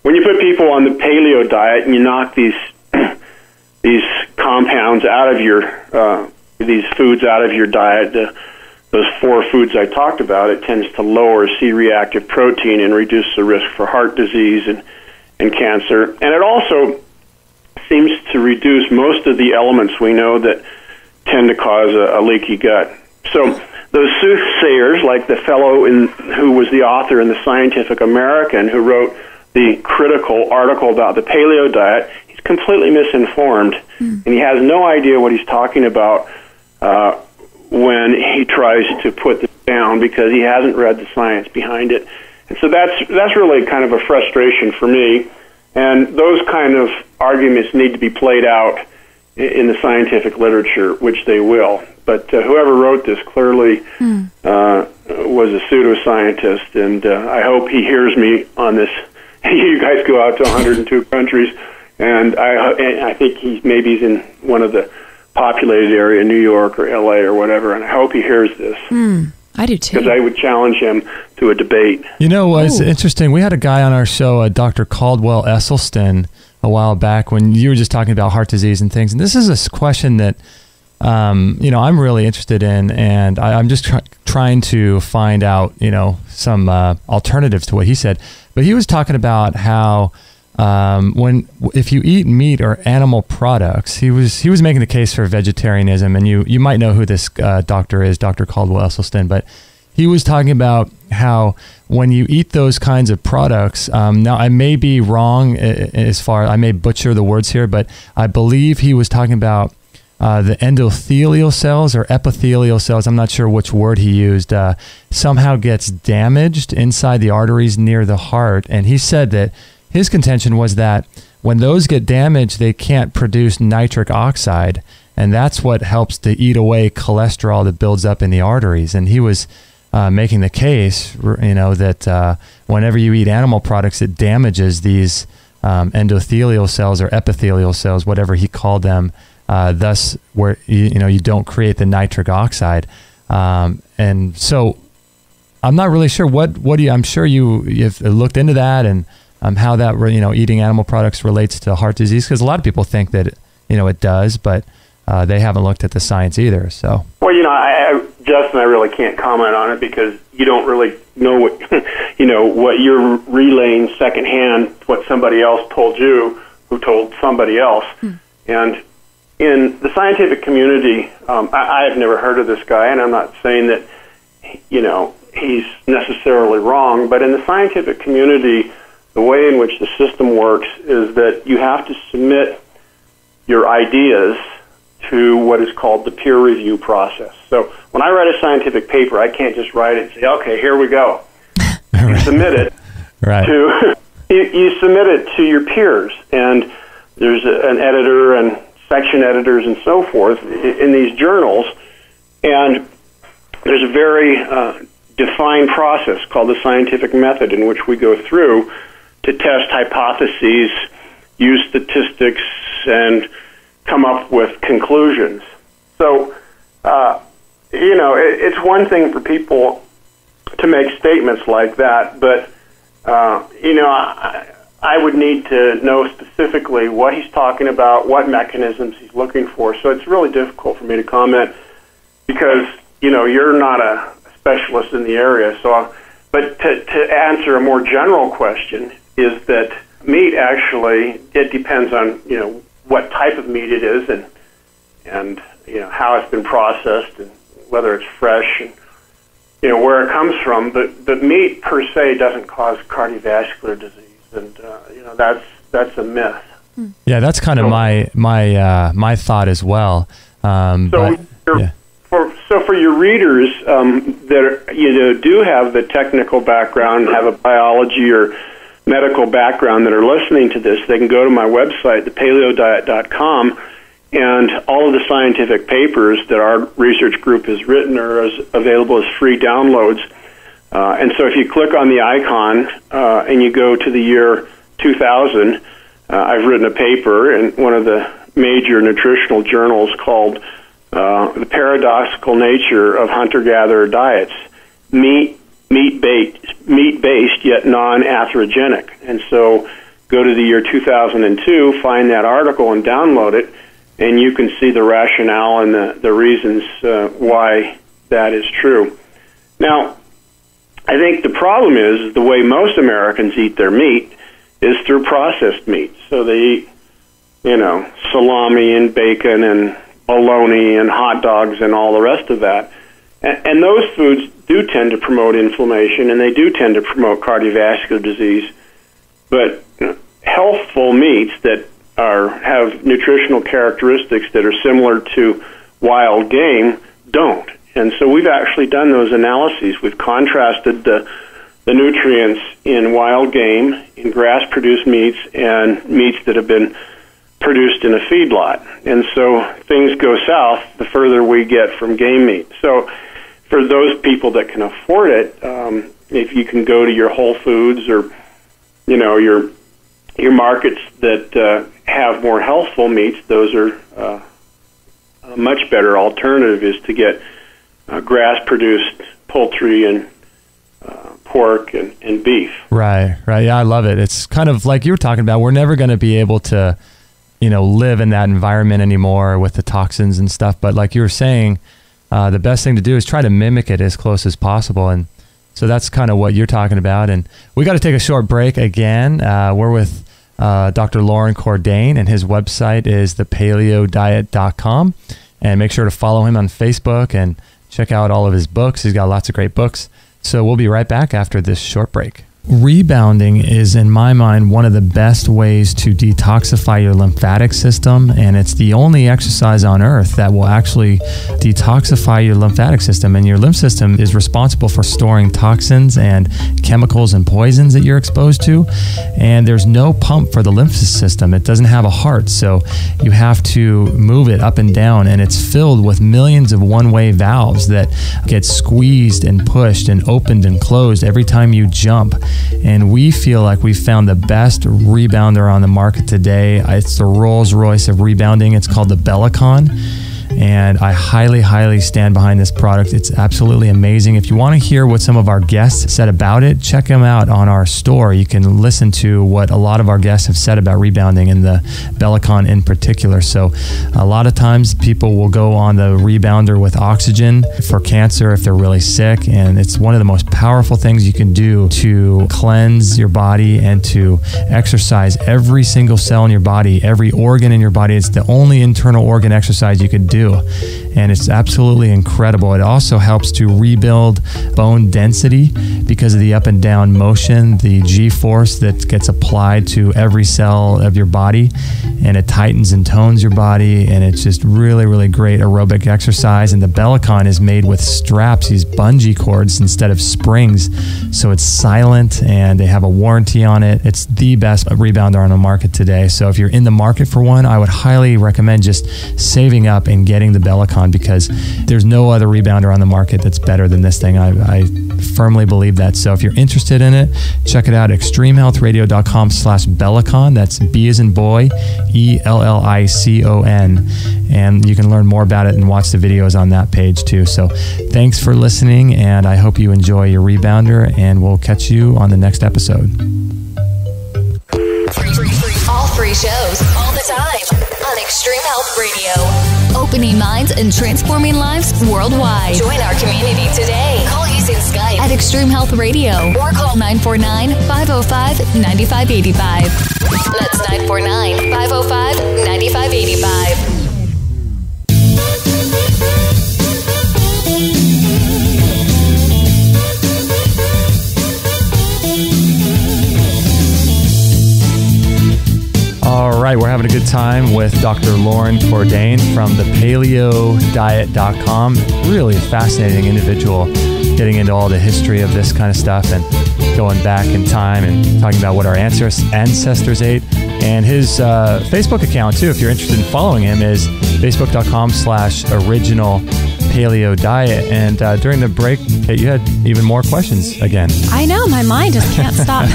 When you put people on the paleo diet and you knock these compounds out of your these foods out of your diet, those four foods I talked about, it tends to lower C-reactive protein and reduce the risk for heart disease and cancer. And it also seems to reduce most of the elements we know that tend to cause a leaky gut. So those soothsayers, like the fellow who was the author in the Scientific American who wrote the critical article about the paleo diet, he's completely misinformed, and he has no idea what he's talking about when he tries to put this down because he hasn't read the science behind it. And so that's really kind of a frustration for me. And those kind of arguments need to be played out in the scientific literature, which they will. But whoever wrote this clearly was a pseudoscientist, and I hope he hears me on this. You guys go out to 102 countries, and I think he's in one of the populated area, New York or LA or whatever, and I hope he hears this. I do too. Because I would challenge him to a debate. You know, it's interesting. We had a guy on our show, Dr. Caldwell Esselstyn, a while back when you were just talking about heart disease and things. And this is a question that, I'm really interested in, and I'm just trying to find out, some alternatives to what he said. But he was talking about how if you eat meat or animal products, he was making the case for vegetarianism, and you might know who this doctor is, Dr. Caldwell Esselstyn, but he was talking about how when you eat those kinds of products, now I may be wrong I may butcher the words here, but I believe he was talking about the endothelial cells or epithelial cells, I'm not sure which word he used, somehow gets damaged inside the arteries near the heart. And he said that his contention was that when those get damaged, they can't produce nitric oxide. and that's what helps to eat away cholesterol that builds up in the arteries. And he was making the case, that whenever you eat animal products, it damages these endothelial cells or epithelial cells, whatever he called them. Thus, where you don't create the nitric oxide, and so I'm not really sure what do you. I'm sure you've looked into that and how that eating animal products relates to heart disease, because a lot of people think that it does, but they haven't looked at the science either. So well, Justin, I really can't comment on it because you don't really know what what you're relaying secondhand, what somebody else told you, who told somebody else, and. In the scientific community, I have never heard of this guy, and I'm not saying that, he's necessarily wrong, but in the scientific community, the way in which the system works is that you have to submit your ideas to what is called the peer review process. So when I write a scientific paper, I can't just write it and say, okay, here we go. You submit it you submit it to your peers, and there's an editor and section editors and so forth in these journals, and there's a very defined process called the scientific method in which we go through to test hypotheses, use statistics, and come up with conclusions. So, it's one thing for people to make statements like that, but, I would need to know specifically what he's talking about, what mechanisms he's looking for. So it's really difficult for me to comment because, you're not a specialist in the area. So, but to answer a more general question is that meat actually, it depends on, what type of meat it is and how it's been processed and whether it's fresh and, where it comes from. But meat per se doesn't cause cardiovascular disease. And that's a myth. Yeah, that's kind of my thought as well. For your readers that do have the technical background, have a biology or medical background that are listening to this, they can go to my website, thepaleodiet.com, and all of the scientific papers that our research group has written are available as free downloads. And so if you click on the icon and you go to the year 2000, I've written a paper in one of the major nutritional journals called The Paradoxical Nature of Hunter-Gatherer Diets, meat-based yet non-atherogenic. And so go to the year 2002, find that article and download it, and you can see the rationale and the reasons why that is true. Now, I think the problem is the way most Americans eat their meat is through processed meat. So they eat, salami and bacon and bologna and hot dogs and all the rest of that. And those foods do tend to promote inflammation, and they do tend to promote cardiovascular disease. But healthful meats that have nutritional characteristics that are similar to wild game don't. And so we've actually done those analyses. We've contrasted the nutrients in wild game, in grass-produced meats, and meats that have been produced in a feedlot. And so things go south the further we get from game meat. So for those people that can afford it, if you can go to your Whole Foods or, your markets that have more healthful meats, those are a much better alternative is to get grass-produced poultry and pork and beef. Right. Yeah, I love it. It's kind of like you were talking about. We're never going to be able to, live in that environment anymore with the toxins and stuff. But like you were saying, the best thing to do is try to mimic it as close as possible. And so that's kind of what you're talking about. And we got to take a short break again. We're with Dr. Loren Cordain, and his website is thepaleodiet.com. And make sure to follow him on Facebook and check out all of his books. He's got lots of great books. So we'll be right back after this short break. Rebounding is, in my mind, one of the best ways to detoxify your lymphatic system, and it's the only exercise on earth that will actually detoxify your lymphatic system. And your lymph system is responsible for storing toxins and chemicals and poisons that you're exposed to. And there's no pump for the lymph system. It doesn't have a heart, so you have to move it up and down, and it's filled with millions of one-way valves that get squeezed and pushed and opened and closed every time you jump. And we feel like we found the best rebounder on the market today. It's the Rolls Royce of rebounding. It's called the Bellicon. And I highly, highly stand behind this product. It's absolutely amazing. If you want to hear what some of our guests said about it, check them out on our store. You can listen to what a lot of our guests have said about rebounding and the Bellicon in particular. So a lot of times people will go on the rebounder with oxygen for cancer if they're really sick. And it's one of the most powerful things you can do to cleanse your body and to exercise every single cell in your body, every organ in your body. It's the only internal organ exercise you could do. And it's absolutely incredible. It also helps to rebuild bone density because of the up and down motion, the G-force that gets applied to every cell of your body, and it tightens and tones your body, and it's just really, really great aerobic exercise. And the Bellicon is made with straps, these bungee cords instead of springs, so it's silent and they have a warranty on it. It's the best rebounder on the market today. So if you're in the market for one, I would highly recommend just saving up and getting the Bellicon, because there's no other rebounder on the market that's better than this thing. I firmly believe that. So if you're interested in it, check it out at extremehealthradio.com/Bellicon. That's B as in boy, ELLICON. And you can learn more about it and watch the videos on that page too. So thanks for listening, and I hope you enjoy your rebounder, and we'll catch you on the next episode. All free shows, all the time, on Extreme Health Radio. Opening minds and transforming lives worldwide. Join our community today. Call using Skype at Extreme Health Radio or call 949-505-9585. That's 949-505-9585. All right, we're having a good time with Dr. Loren Cordain from the PaleoDiet.com. Really a fascinating individual, getting into all the history of this kind of stuff and going back in time and talking about what our ancestors ate. And his Facebook account, too, if you're interested in following him, is facebook.com/original Paleo Diet. And during the break, Kate, you had even more questions again. I know, my mind just can't stop.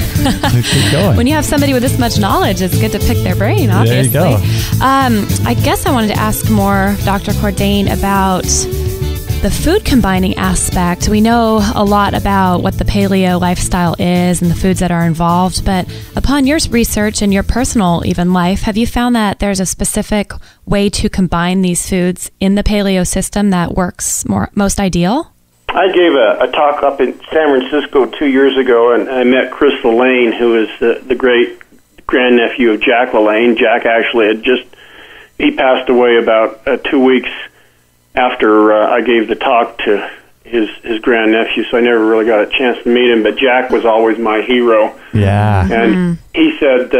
Keep going. When you have somebody with this much knowledge, it's good to pick their brain, obviously. There you go. I guess I wanted to ask more, Dr. Cordain, about the food combining aspect. We know a lot about what the paleo lifestyle is and the foods that are involved, but upon your research and your personal even life, have you found that there's a specific way to combine these foods in the paleo system that works most ideal? I gave a talk up in San Francisco 2 years ago, and I met Chris LaLanne, who is the great grandnephew of Jack LaLanne. Jack actually he passed away about 2 weeks after I gave the talk to his grandnephew, so I never really got a chance to meet him, but Jack was always my hero. Yeah. And he said,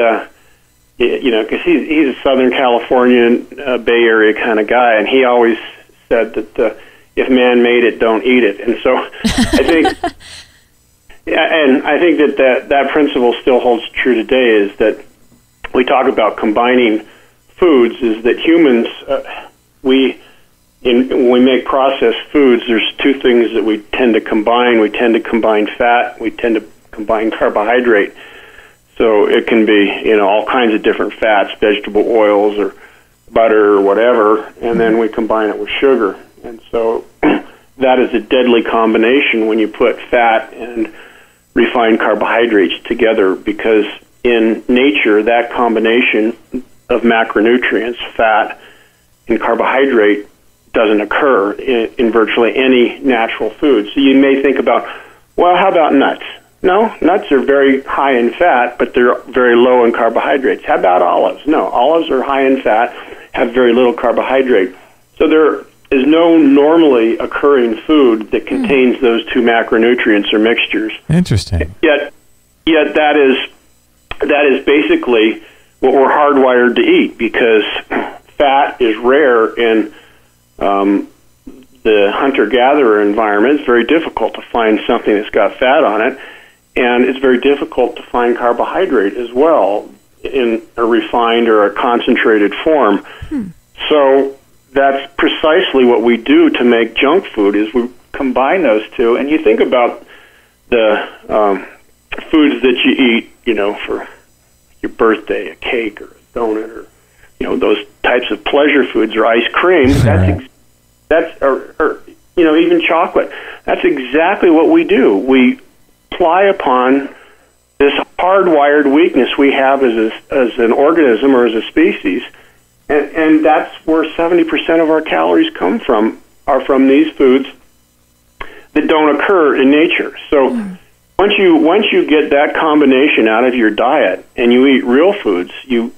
because he's a Southern Californian, Bay Area kind of guy, and he always said that if man made it, don't eat it. And so I think, that principle still holds true today, is that we talk about combining foods, is that humans, when we make processed foods, there's two things that we tend to combine. We tend to combine fat. We tend to combine carbohydrate. So it can be, all kinds of different fats, vegetable oils or butter or whatever, and then we combine it with sugar. And so that is a deadly combination when you put fat and refined carbohydrates together, because in nature, that combination of macronutrients, fat and carbohydrate, doesn't occur in virtually any natural food. So you may think about, well, how about nuts? No, nuts are very high in fat, but they're very low in carbohydrates. How about olives? No, olives are high in fat, have very little carbohydrate. So there is no normally occurring food that contains those two macronutrients or mixtures. Interesting. Yet yet that is basically what we're hardwired to eat, because fat is rare in the hunter-gatherer environment. It's very difficult to find something that's got fat on it, and it's very difficult to find carbohydrate as well in a refined or a concentrated form. So that's precisely what we do to make junk food, is we combine those two. And you think about the foods that you eat, for your birthday, a cake or a donut, or those types of pleasure foods, or ice cream. Or even chocolate. That's exactly what we do. We ply upon this hardwired weakness we have as an organism or as a species, and that's where 70% of our calories come from, are from these foods that don't occur in nature. So once you get that combination out of your diet and you eat real foods, you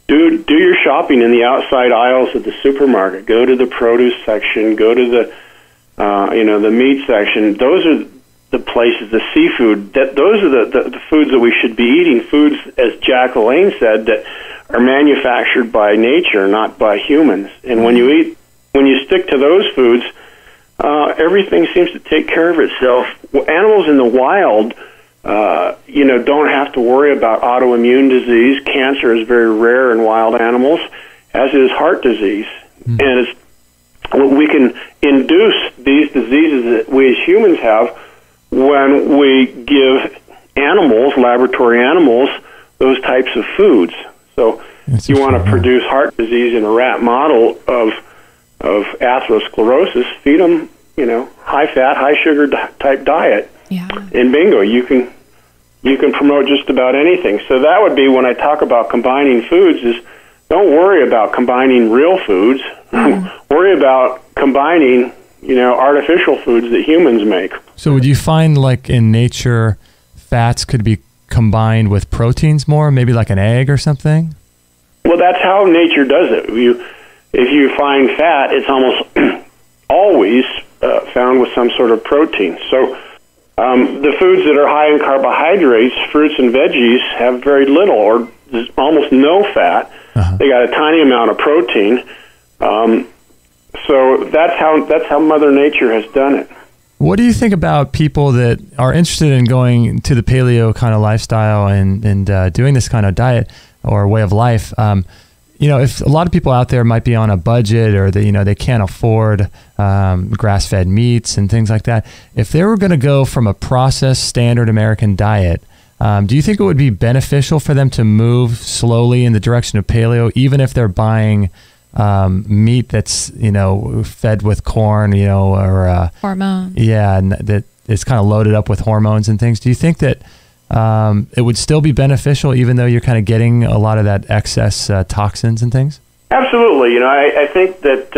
do your shopping in the outside aisles of the supermarket. Go to the produce section. Go to the the meat section. Those are the places, the seafood. Those are the foods that we should be eating. Foods, as Jack LaLanne said, that are manufactured by nature, not by humans. And when you stick to those foods, everything seems to take care of itself. Animals in the wild, don't have to worry about autoimmune disease. Cancer is very rare in wild animals, as is heart disease. And we can induce these diseases that we as humans have when we give animals, laboratory animals, those types of foods. So you want to produce heart disease in a rat model of atherosclerosis, feed them, high fat, high sugar type diet. Yeah. And bingo, you can promote just about anything. So that would be, when I talk about combining foods, is don't worry about combining real foods. Worry about combining, artificial foods that humans make. So would you find, like, in nature, fats could be combined with proteins more, maybe like an egg or something? Well, that's how nature does it. If you find fat, it's almost always found with some sort of protein. So the foods that are high in carbohydrates, fruits and veggies, have very little or almost no fat. They got a tiny amount of protein. So that's how Mother Nature has done it. What do you think about people that are interested in going to the paleo kind of lifestyle and doing this kind of diet or way of life? If a lot of people out there might be on a budget, or they can't afford grass-fed meats and things like that. If they were going to go from a processed standard American diet, do you think it would be beneficial for them to move slowly in the direction of paleo, even if they're buying meat that's fed with corn, or hormones? Yeah, and that it's kind of loaded up with hormones and things. Do you think that it would still be beneficial, even though you're kind of getting a lot of that excess toxins and things? Absolutely. I think that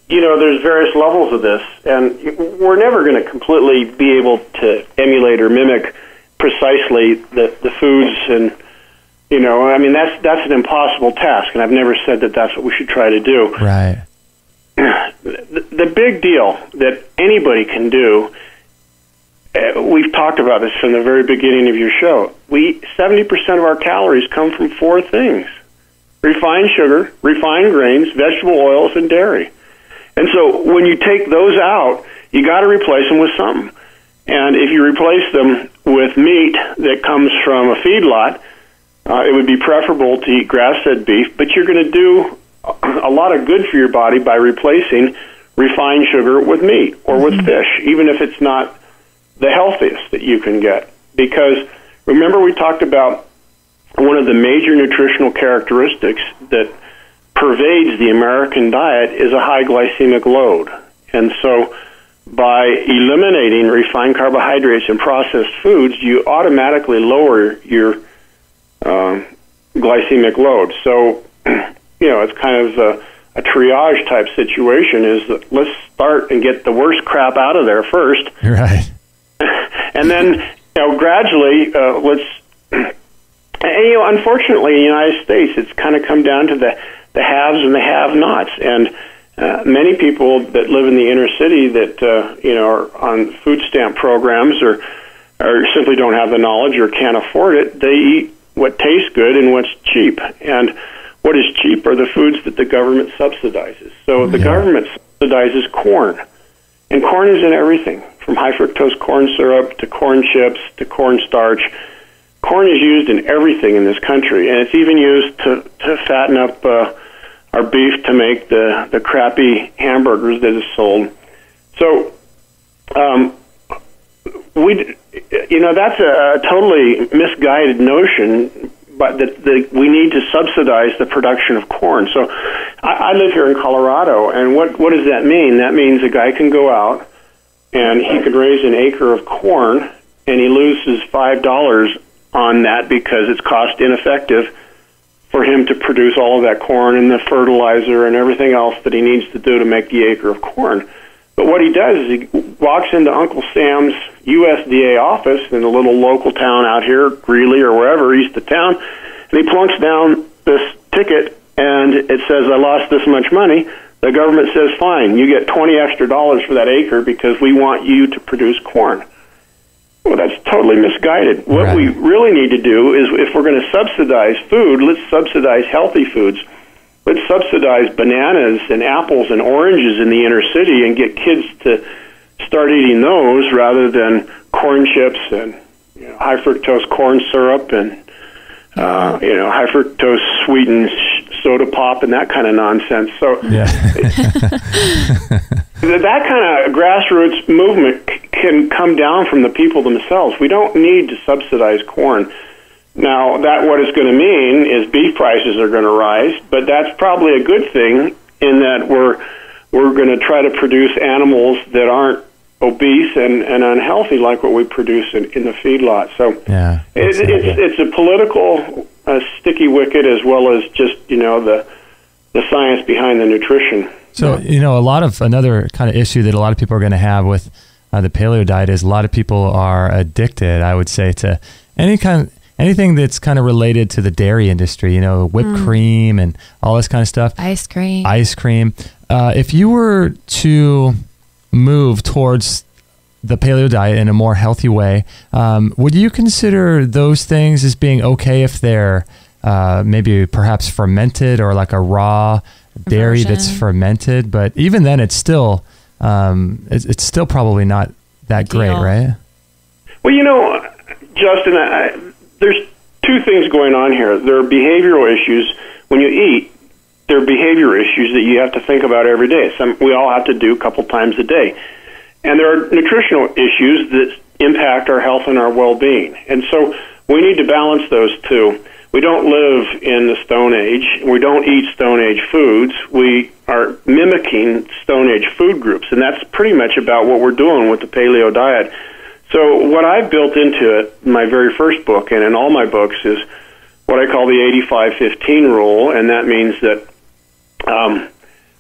there's various levels of this, and we're never going to completely be able to emulate or mimic precisely the foods, and that's an impossible task, and I've never said that that's what we should try to do. Right. The big deal that anybody can do, we've talked about this from the very beginning of your show. 70% of our calories come from 4 things: refined sugar, refined grains, vegetable oils, and dairy. And so when you take those out, you got to replace them with something. And if you replace them with meat that comes from a feedlot, it would be preferable to eat grass-fed beef, but you're going to do a lot of good for your body by replacing refined sugar with meat or with fish, even if it's not the healthiest that you can get. Because remember, we talked about one of the major nutritional characteristics that pervades the American diet is a high glycemic load. And so by eliminating refined carbohydrates and processed foods, you automatically lower your glycemic load. So, it's kind of a triage type situation, is that let's start and get the worst crap out of there first. Right. And then, gradually, let's... And, unfortunately, in the United States, it's kind of come down to the haves and the have-nots. And many people that live in the inner city that, are on food stamp programs or or simply don't have the knowledge or can't afford it, they eat what tastes good and what's cheap. And what is cheap are the foods that the government subsidizes. So the government subsidizes corn. And corn is in everything, from high fructose corn syrup to corn chips to cornstarch. Corn is used in everything in this country, and it's even used to fatten up our beef to make the crappy hamburgers that is sold. So, that's a totally misguided notion, but that we need to subsidize the production of corn. So I live here in Colorado, and what does that mean? That means a guy can go out and he could raise an acre of corn, and he loses $5 on that because it's cost ineffective for him to produce all of that corn and the fertilizer and everything else that he needs to do to make the acre of corn. But what he does is he walks into Uncle Sam's USDA office in a little local town out here, Greeley or wherever, east of town, and he plunks down this ticket, and it says, I lost this much money. The government says, fine, you get $20 extra for that acre because we want you to produce corn. Well, that's totally misguided. What we really need to do is, if we're going to subsidize food, let's subsidize healthy foods. Let's subsidize bananas and apples and oranges in the inner city and get kids to start eating those rather than corn chips and high fructose corn syrup and high fructose sweetened soda pop and that kind of nonsense. So that kind of grassroots movement can come down from the people themselves. We don't need to subsidize corn. Now, what it's going to mean is beef prices are going to rise, but that's probably a good thing in that we're going to try to produce animals that aren't obese and unhealthy like what we produce in the feedlot. So it's a political sticky wicket as well as just, the science behind the nutrition. So, another kind of issue that a lot of people are going to have with the paleo diet is a lot of people are addicted, I would say, to anything that's kind of related to the dairy industry, whipped cream and all this kind of stuff. Ice cream. If you were to move towards the paleo diet in a more healthy way, would you consider those things as being okay if they're maybe perhaps fermented or like a raw dairy that's fermented? But even then, it's still probably not that great, right? Well, Justin, there's two things going on here. There are behavioral issues. When you eat, there are behavior issues that you have to think about every day. We all have to do a couple times a day. And there are nutritional issues that impact our health and our well-being. And so we need to balance those two. We don't live in the Stone Age. We don't eat Stone Age foods. We are mimicking Stone Age food groups, and that's pretty much about what we're doing with the paleo diet. So what I've built into it, in my very first book and in all my books, is what I call the 85-15 rule, and that means that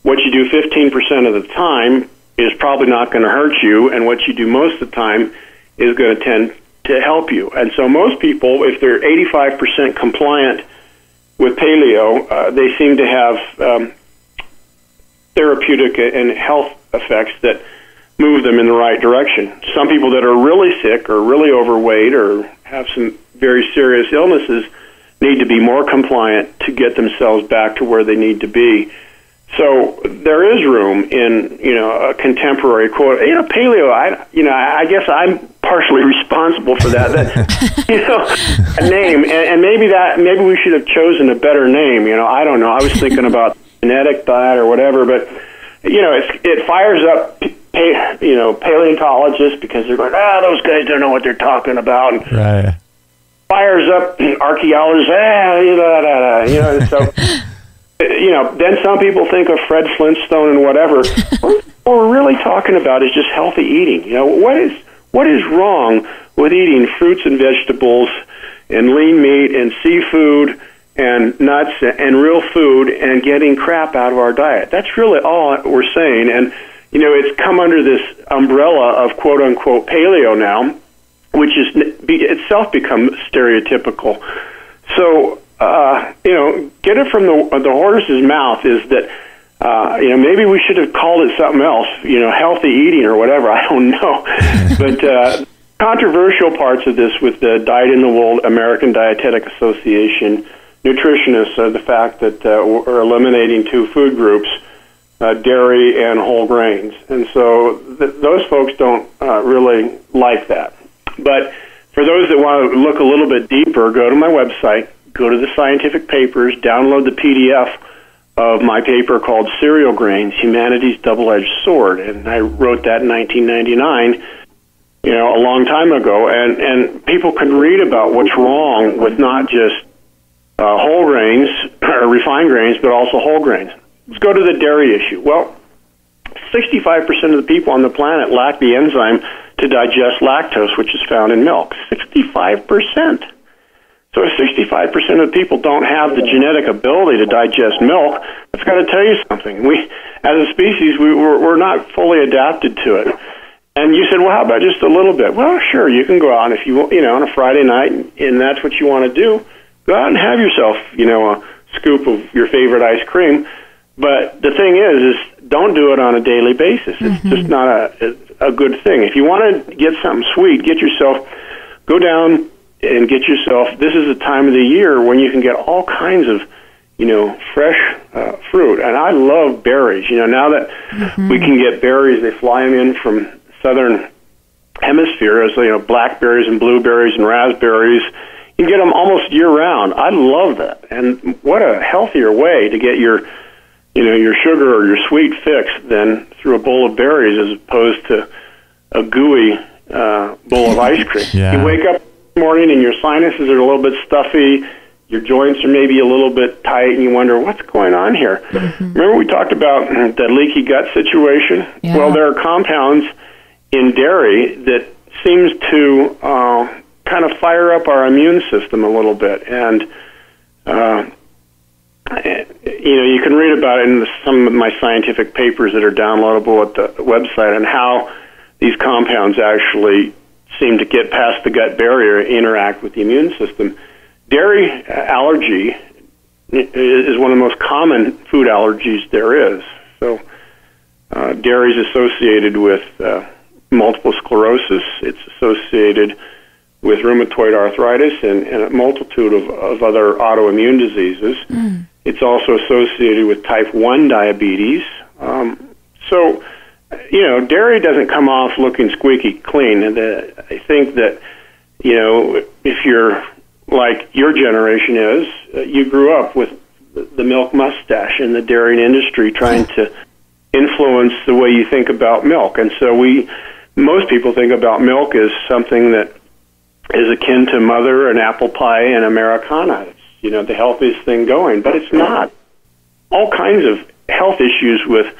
what you do 15% of the time is probably not going to hurt you, and what you do most of the time is going to tend to help you. And so most people, if they're 85% compliant with paleo, they seem to have therapeutic and health effects that move them in the right direction. Some people that are really sick or really overweight or have some very serious illnesses need to be more compliant to get themselves back to where they need to be. So there is room in, a contemporary quote. Paleo, I guess I'm partially responsible for that. A name, and maybe we should have chosen a better name. I don't know. I was thinking about genetic diet or whatever, but it fires up paleontologists because they're going, those guys don't know what they're talking about. Right. Fires up archaeologists, so. Then some people think of Fred Flintstone and whatever. What we're really talking about is just healthy eating. What is wrong with eating fruits and vegetables and lean meat and seafood and nuts and real food and getting crap out of our diet? That's really all we're saying. And, it's come under this umbrella of quote-unquote paleo now, which is itself become stereotypical. So, get it from the horse's mouth is that, maybe we should have called it something else, healthy eating or whatever. I don't know. But controversial parts of this with the Diet in the World American Dietetic Association nutritionists are the fact that we're eliminating two food groups, dairy and whole grains. And so those folks don't really like that. But for those that want to look a little bit deeper, go to my website, go to the scientific papers, download the PDF of my paper called Cereal Grains, Humanity's Double-Edged Sword. And I wrote that in 1999, a long time ago. And people can read about what's wrong with not just whole grains or refined grains, but also whole grains. Let's go to the dairy issue. Well, 65% of the people on the planet lack the enzyme to digest lactose, which is found in milk. 65%. So if 65% of people don't have the genetic ability to digest milk, that's got to tell you something. We, as a species, we're not fully adapted to it. And you said, well, how about just a little bit? Well, sure, you can go out, and if you on a Friday night, and that's what you want to do, go out and have yourself, a scoop of your favorite ice cream. But the thing is don't do it on a daily basis. It's just not a good thing. If you want to get something sweet, go down and get yourself, this is the time of the year when you can get all kinds of, fresh fruit. And I love berries. Now that we can get berries, they fly them in from southern hemisphere as, blackberries and blueberries and raspberries. You can get them almost year-round. I love that. And what a healthier way to get your sugar or your sweet fix than through a bowl of berries as opposed to a gooey bowl of ice cream. Yeah. You wake up in the morning and your sinuses are a little bit stuffy, your joints are maybe a little bit tight, and you wonder, what's going on here? Remember we talked about that leaky gut situation? Yeah. Well, there are compounds in dairy that seems to kind of fire up our immune system a little bit. And you can read about it in some of my scientific papers that are downloadable at the website and how these compounds actually seem to get past the gut barrier and interact with the immune system. Dairy allergy is one of the most common food allergies there is. So dairy is associated with multiple sclerosis. It's associated with rheumatoid arthritis and a multitude of other autoimmune diseases. It's also associated with type 1 diabetes. So, dairy doesn't come off looking squeaky clean. I think that, if you're like your generation is, you grew up with the milk mustache in the dairy industry trying to influence the way you think about milk. And so most people think about milk as something that is akin to mother and apple pie and Americana. It's, the healthiest thing going, but it's not. All kinds of health issues with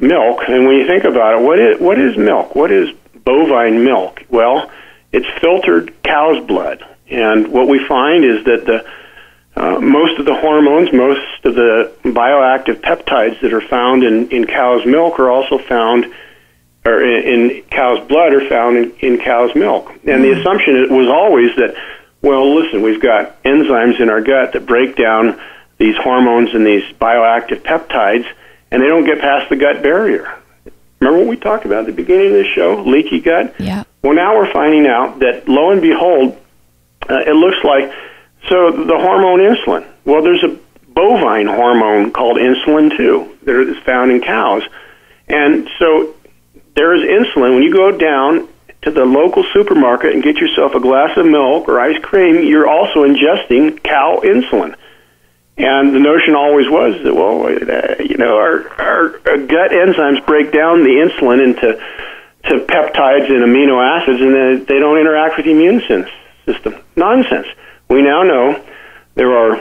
milk, and when you think about it, what is milk? What is bovine milk? Well, it's filtered cow's blood, and what we find is that most of the hormones, most of the bioactive peptides that are found in cow's milk are also found, or in cow's blood are found in cow's milk. And the assumption was always that, well, listen, we've got enzymes in our gut that break down these hormones and these bioactive peptides, and they don't get past the gut barrier. Remember what we talked about at the beginning of this show, leaky gut? Yeah. Well, now we're finding out that, lo and behold, it looks like, so the hormone insulin. Well, there's a bovine hormone called insulin, too, that is found in cows. And so there is insulin. When you go down to the local supermarket and get yourself a glass of milk or ice cream, you're also ingesting cow insulin. And the notion always was that, well, our gut enzymes break down the insulin into peptides and amino acids, and they don't interact with the immune system. Nonsense. We now know there are,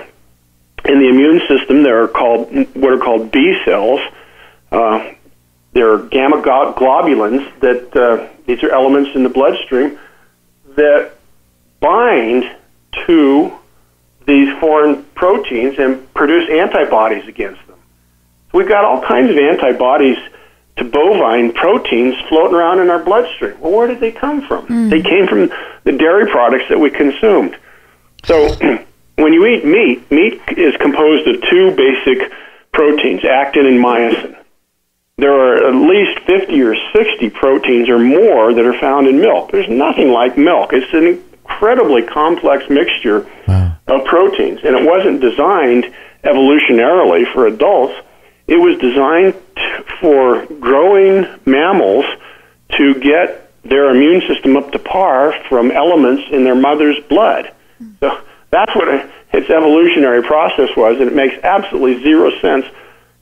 in the immune system, there are what are called B cells. There are gamma globulins that these are elements in the bloodstream that bind to these foreign proteins and produce antibodies against them. So we've got all kinds of antibodies to bovine proteins floating around in our bloodstream. Well, where did they come from? They came from the dairy products that we consumed. So when you eat meat is composed of two basic proteins, actin and myosin. there are at least 50 or 60 proteins or more that are found in milk. There's nothing like milk. It's an incredibly complex mixture of proteins, and it wasn't designed evolutionarily for adults. It was designed for growing mammals to get their immune system up to par from elements in their mother's blood. So that's what its evolutionary process was, and it makes absolutely zero sense.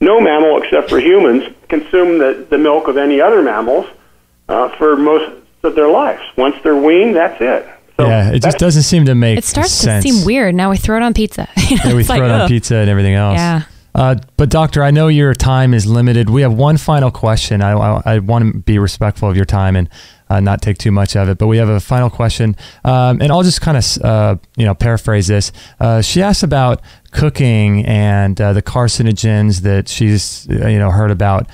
No mammal except for humans consume the milk of any other mammals for most of their lives. Once they're weaned, that's it. So yeah, it just doesn't seem to make sense. It starts to seem weird. Now we throw it on pizza. Yeah, we throw it on pizza and everything else. Yeah. But doctor, I know your time is limited. We have one final question. I want to be respectful of your time and not take too much of it. But we have a final question, and I'll just kind of paraphrase this. She asked about cooking and the carcinogens that she's heard about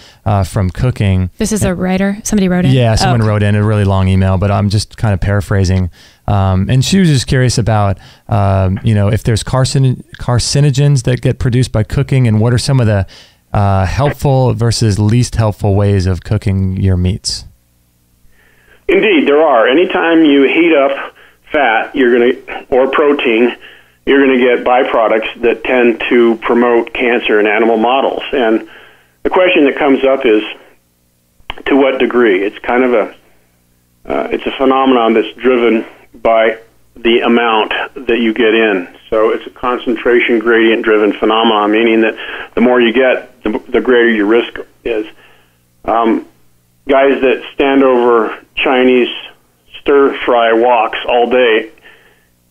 from cooking. This is a writer. Somebody wrote in. Yeah, someone wrote in a really long email, but I'm just kind of paraphrasing. And she was just curious about, if there's carcinogens that get produced by cooking, and what are some of the helpful versus least helpful ways of cooking your meats? Indeed, there are. Anytime you heat up fat, or protein, you're going to get byproducts that tend to promote cancer in animal models. And the question that comes up is, to what degree? It's kind of it's a phenomenon that's driven by the amount that you get in. So it's a concentration gradient driven phenomenon, meaning that the more you get, the greater your risk is. Guys that stand over Chinese stir-fry woks all day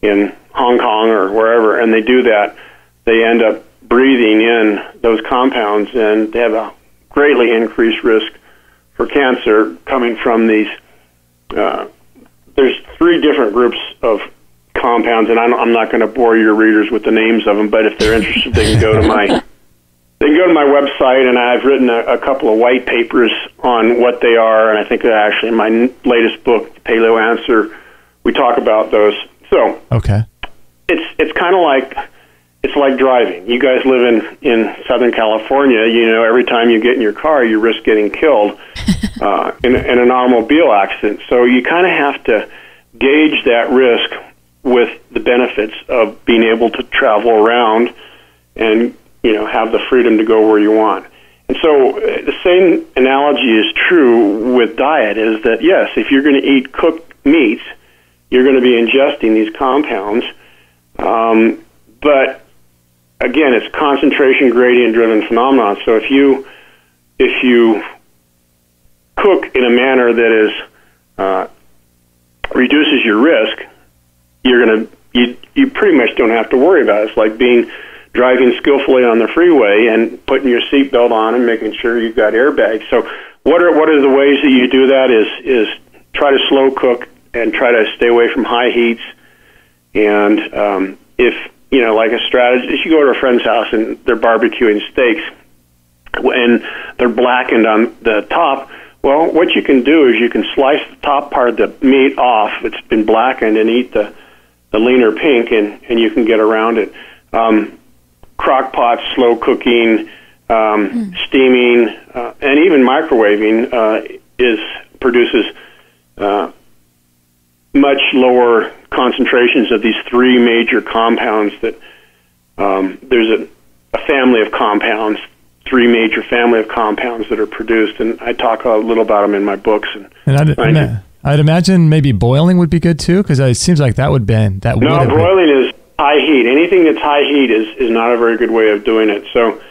in Hong Kong or wherever, and they do that, they end up breathing in those compounds, and they have a greatly increased risk for cancer coming from these. There's 3 different groups of compounds, and I'm not going to bore your readers with the names of them, but if they're interested, they can go to my website, and I've written a couple of white papers on what they are, and I think that actually in my latest book, The Paleo Answer, we talk about those. So okay, it's kind of like driving. You guys live in Southern California. Every time you get in your car, you risk getting killed in an automobile accident. So you kind of have to gauge that risk with the benefits of being able to travel around and have the freedom to go where you want. And so the same analogy is true with diet, is that, yes, if you're going to eat cooked meats, you're going to be ingesting these compounds. But, again, it's concentration gradient-driven phenomenon. So if you cook in a manner that is reduces your risk, you pretty much don't have to worry about it. It's like driving skillfully on the freeway and putting your seatbelt on and making sure you've got airbags. So what are the ways that you do that is try to slow cook and try to stay away from high heats. And if, like a strategy, if you go to a friend's house and they're barbecuing steaks and they're blackened on the top, well, what you can do is you can slice the top part of the meat off. It's been blackened, and eat the leaner pink, and you can get around it. Crock pots, slow cooking, steaming, and even microwaving produces much lower concentrations of these 3 major compounds. That there's a family of compounds, 3 major family of compounds that are produced, and I talk a little about them in my books. And I'd imagine maybe boiling would be good too, because it seems like that would bend. No, broiling is high heat. Anything that's high heat is not a very good way of doing it. So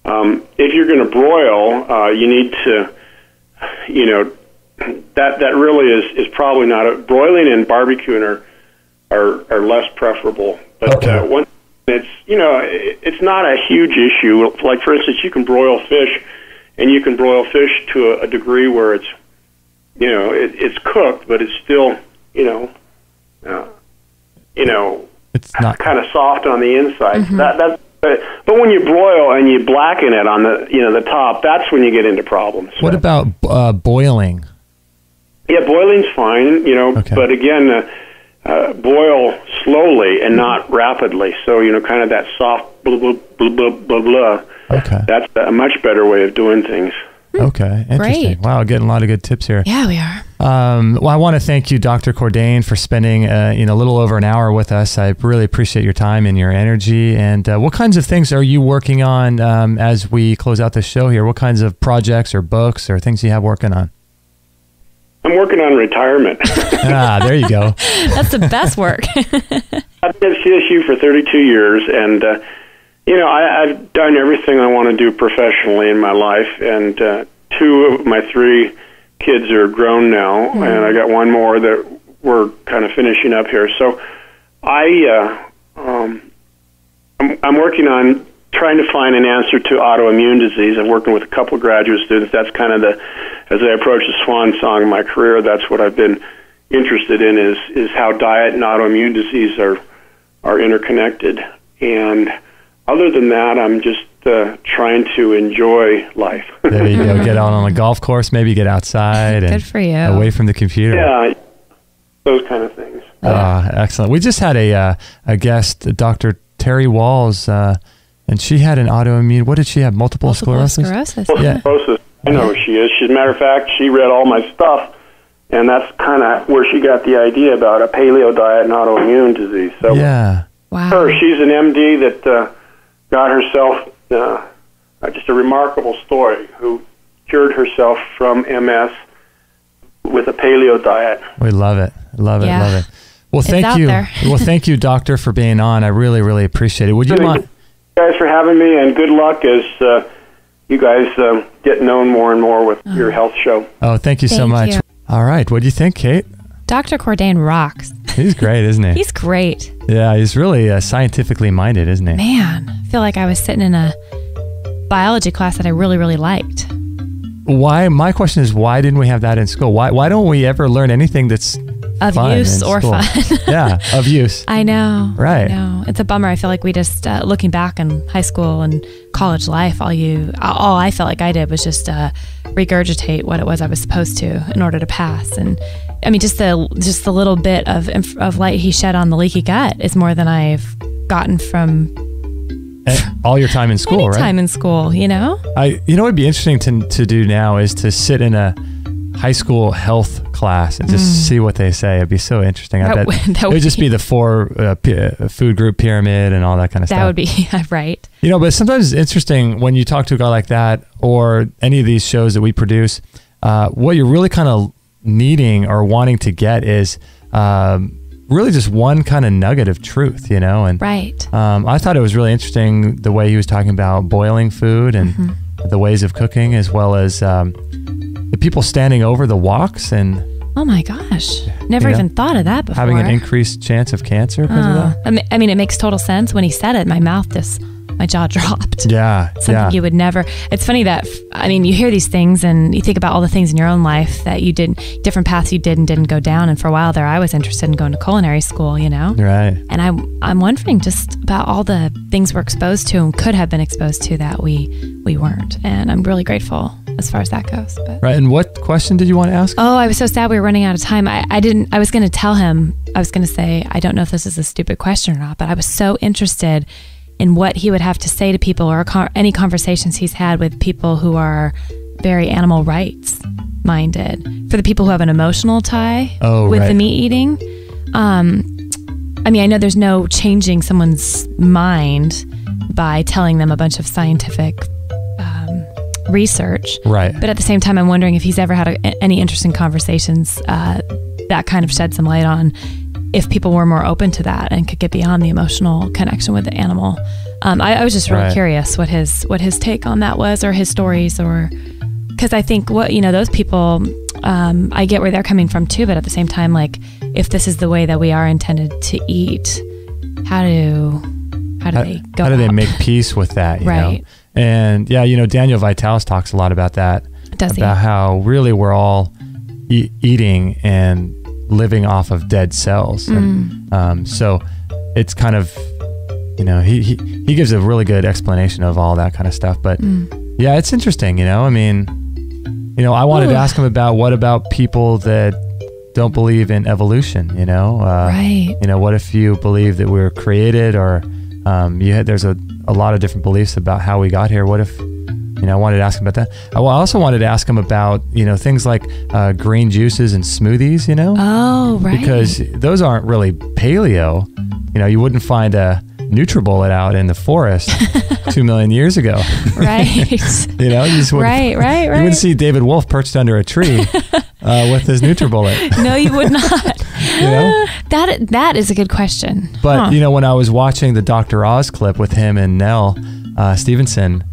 if you're going to broil, you need to, that really is probably not broiling and barbecuing are less preferable. But once it's not a huge issue. Like, for instance, you can broil fish, and you can broil fish to a degree where it's it's cooked, but it's still it's not kind of soft on the inside. Mm-hmm. But when you broil and you blacken it on the top, that's when you get into problems. What about boiling? Yeah, boiling's fine, but again, boil slowly and not rapidly. So, kind of that soft blah, blah, blah, blah, blah, blah. Okay. That's a much better way of doing things. Okay, interesting. Great. Wow, getting a lot of good tips here. Yeah, we are. Well, I want to thank you, Dr. Cordain, for spending a little over an hour with us. I really appreciate your time and your energy. And what kinds of things are you working on as we close out the show here? What kinds of projects or books or things you have working on? I'm working on retirement. There you go. That's the best work. I've been at CSU for 32 years, and I've done everything I want to do professionally in my life, and 2 of my 3 kids are grown now, and I got one more that we're kind of finishing up here. So I'm working on trying to find an answer to autoimmune disease. I'm working with a couple of graduate students. That's kind of as I approach the swan song of my career, that's what I've been interested in is how diet and autoimmune disease are interconnected. And other than that, I'm just trying to enjoy life. There you go. Get out on a golf course, maybe get outside. Good for you. Away from the computer. Yeah, those kind of things. Excellent. We just had a guest, Dr. Terry Walls, and she had an autoimmune. What did she have? Multiple sclerosis? Yeah. I know who she is. As a matter of fact, she read all my stuff, and that's kind of where she got the idea about a paleo diet and autoimmune disease. So, yeah. Wow. She's an MD that got herself just a remarkable story, who cured herself from MS with a paleo diet. We love it. Love it. Yeah. Love it. Well, thank you. Well, thank you, Doctor, for being on. I really, really appreciate it. Would you mind? Guys, for having me, and good luck as you guys get known more and more with your health show. Oh, thank you so much. You. All right. What do you think, Kate? Dr. Cordain rocks. He's great, isn't he? He's great. Yeah, he's really scientifically minded, isn't he? Man, I feel like I was sitting in a biology class that I really, really liked. Why? My question is, why didn't we have that in school? Why don't we ever learn anything that's of fun use or school? fun? Yeah, of use. I know. Right. I know. It's a bummer. I feel like we just, looking back in high school and college life, all I felt like I did was just regurgitate what it was I was supposed to in order to pass. And I mean, just the little bit of light he shed on the leaky gut is more than I've gotten from all your time in school, right? Time in school, you know? What'd be interesting to do now is to sit in a high school health class and just see what they say. It'd be so interesting. I bet it would just be the 4 food group pyramid and all that kind of stuff. That would be right. But sometimes it's interesting when you talk to a guy like that or any of these shows that we produce, what you're really kind of needing or wanting to get is really just one kind of nugget of truth, and right. I thought it was really interesting the way he was talking about boiling food and the ways of cooking, as well as the people standing over the walks and oh my gosh, never even thought of that before. Having an increased chance of cancer because of that. I mean, it makes total sense. When he said it, my jaw dropped. Yeah. Something you would never. It's funny that, you hear these things and you think about all the things in your own life that you did, different paths you did and didn't go down. And for a while there, I was interested in going to culinary school, Right. And I'm wondering just about all the things we're exposed to and could have been exposed to that we weren't. And I'm really grateful as far as that goes. But. Right. And what question did you want to ask? Oh, I was so sad we were running out of time. I was going to tell him, I was going to say, I don't know if this is a stupid question or not, but I was so interested in what he would have to say to people or any conversations he's had with people who are very animal rights minded. For the people who have an emotional tie with the meat eating. I know there's no changing someone's mind by telling them a bunch of scientific research. Right. But at the same time, I'm wondering if he's ever had any interesting conversations that kind of shed some light on if people were more open to that and could get beyond the emotional connection with the animal. I was just really curious what his take on that was, or his stories, or because I think those people, I get where they're coming from too, but at the same time, like if this is the way that we are intended to eat, how do they go? How do they make peace with that? You know? And Daniel Vitalis talks a lot about that. Does about how really we're all eating and living off of dead cells. And, so it's kind of, he gives a really good explanation of all that kind of stuff. But yeah, it's interesting, I wanted to ask him about what about people that don't believe in evolution, what if you believe that we were created, or there's a lot of different beliefs about how we got here. What if I wanted to ask him about that. I also wanted to ask him about, things like green juices and smoothies, Oh, right. Because those aren't really paleo. You wouldn't find a NutriBullet out in the forest 2 million years ago. Right. You just wouldn't, Right. You wouldn't see David Wolf perched under a tree with his NutriBullet. No, you would not. That is a good question. But, when I was watching the Dr. Oz clip with him and Nell Stevenson,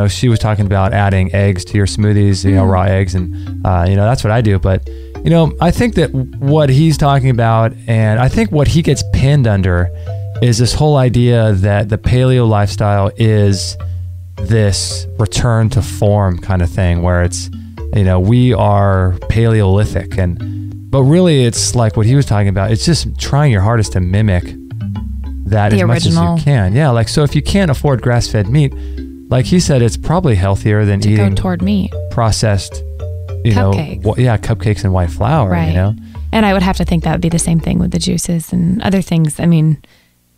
she was talking about adding eggs to your smoothies, raw eggs. And, that's what I do. But, I think that what he's talking about, and I think what he gets pinned under, is this whole idea that the paleo lifestyle is this return to form kind of thing, where it's, we are Paleolithic. But really it's like what he was talking about. It's just trying your hardest to mimic that as much as you can. Yeah. Like, so if you can't afford grass-fed meat, like he said, it's probably healthier than eating toward meat, processed, cupcakes. Cupcakes and white flour, right. And I would have to think that would be the same thing with the juices and other things. I mean,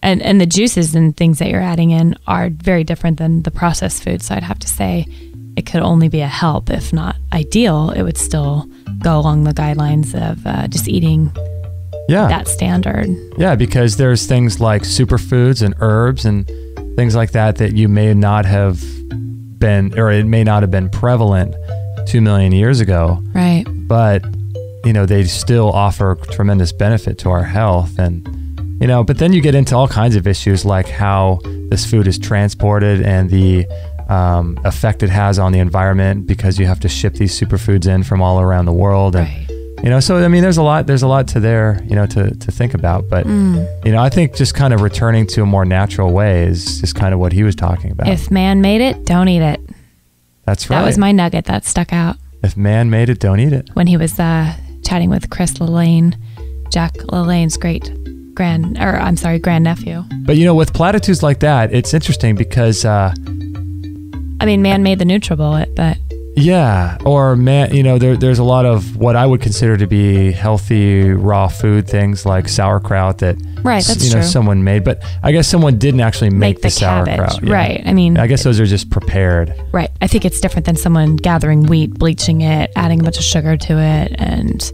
and the juices and things that you're adding in are very different than the processed food. So I'd have to say it could only be a help, if not ideal. It would still go along the guidelines of just eating that standard. Yeah, because there's things like superfoods and herbs and things like that you may not have been, or it may not have been prevalent 2 million years ago. Right. But, they still offer tremendous benefit to our health. And, but then you get into all kinds of issues like how this food is transported and the effect it has on the environment, because you have to ship these superfoods in from all around the world. And, so, I mean, there's a lot to there, to think about. But, I think just kind of returning to a more natural way is just kind of what he was talking about. If man made it, don't eat it. That's right. That was my nugget that stuck out. If man made it, don't eat it. When he was chatting with Chris LaLanne, Jack LaLanne's grandnephew. But, with platitudes like that, it's interesting because... man made the NutriBullet, but... Yeah, or there's a lot of what I would consider to be healthy raw food things like sauerkraut that that's true. Someone made, but I guess someone didn't actually make the sauerkraut. Yeah. Right. I guess those are just prepared. Right. I think it's different than someone gathering wheat, bleaching it, adding a bunch of sugar to it, and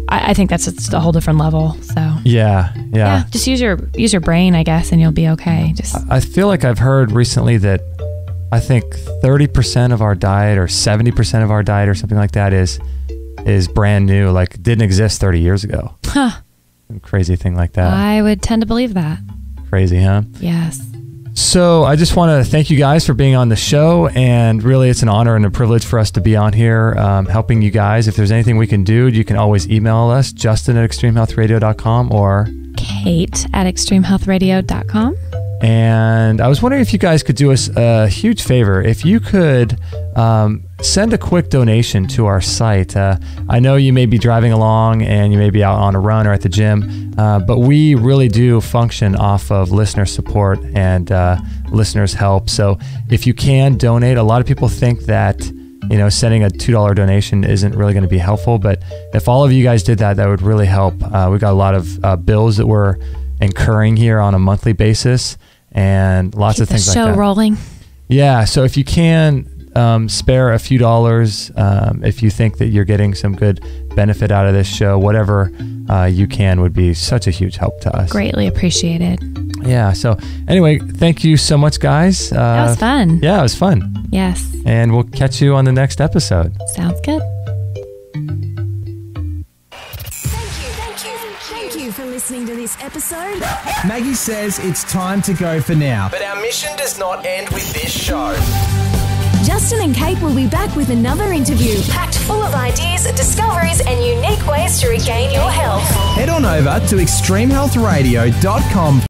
I think that's just a whole different level. So yeah. Just use your brain, I guess, and you'll be okay. I feel like I've heard recently that I think 30% of our diet or 70% of our diet or something like that is brand new, like didn't exist 30 years ago. Huh. Crazy thing like that. I would tend to believe that. Crazy, huh? Yes. So I just want to thank you guys for being on the show, and really it's an honor and a privilege for us to be on here helping you guys. If there's anything we can do, you can always email us, Justin@extremehealthradio.com or Kate@extremehealthradio.com. And I was wondering if you guys could do us a huge favor. If you could send a quick donation to our site. I know you may be driving along and you may be out on a run or at the gym, but we really do function off of listener support and listeners' help. So if you can donate, a lot of people think that sending a $2 donation isn't really going to be helpful, but if all of you guys did that, that would really help. We've got a lot of bills that we're incurring here on a monthly basis and lots of things like that. Show rolling. Yeah, so if you can spare a few dollars, if you think that you're getting some good benefit out of this show, whatever you can would be such a huge help to us. Greatly appreciated. Yeah, so anyway, thank you so much, guys. That was fun. Yeah, it was fun. Yes. And we'll catch you on the next episode. Sounds good. Thank you for listening to this episode. Maggie says it's time to go for now. But our mission does not end with this show. Justin and Kate will be back with another interview Packed full of ideas, discoveries, and unique ways to regain your health. Head on over to extremehealthradio.com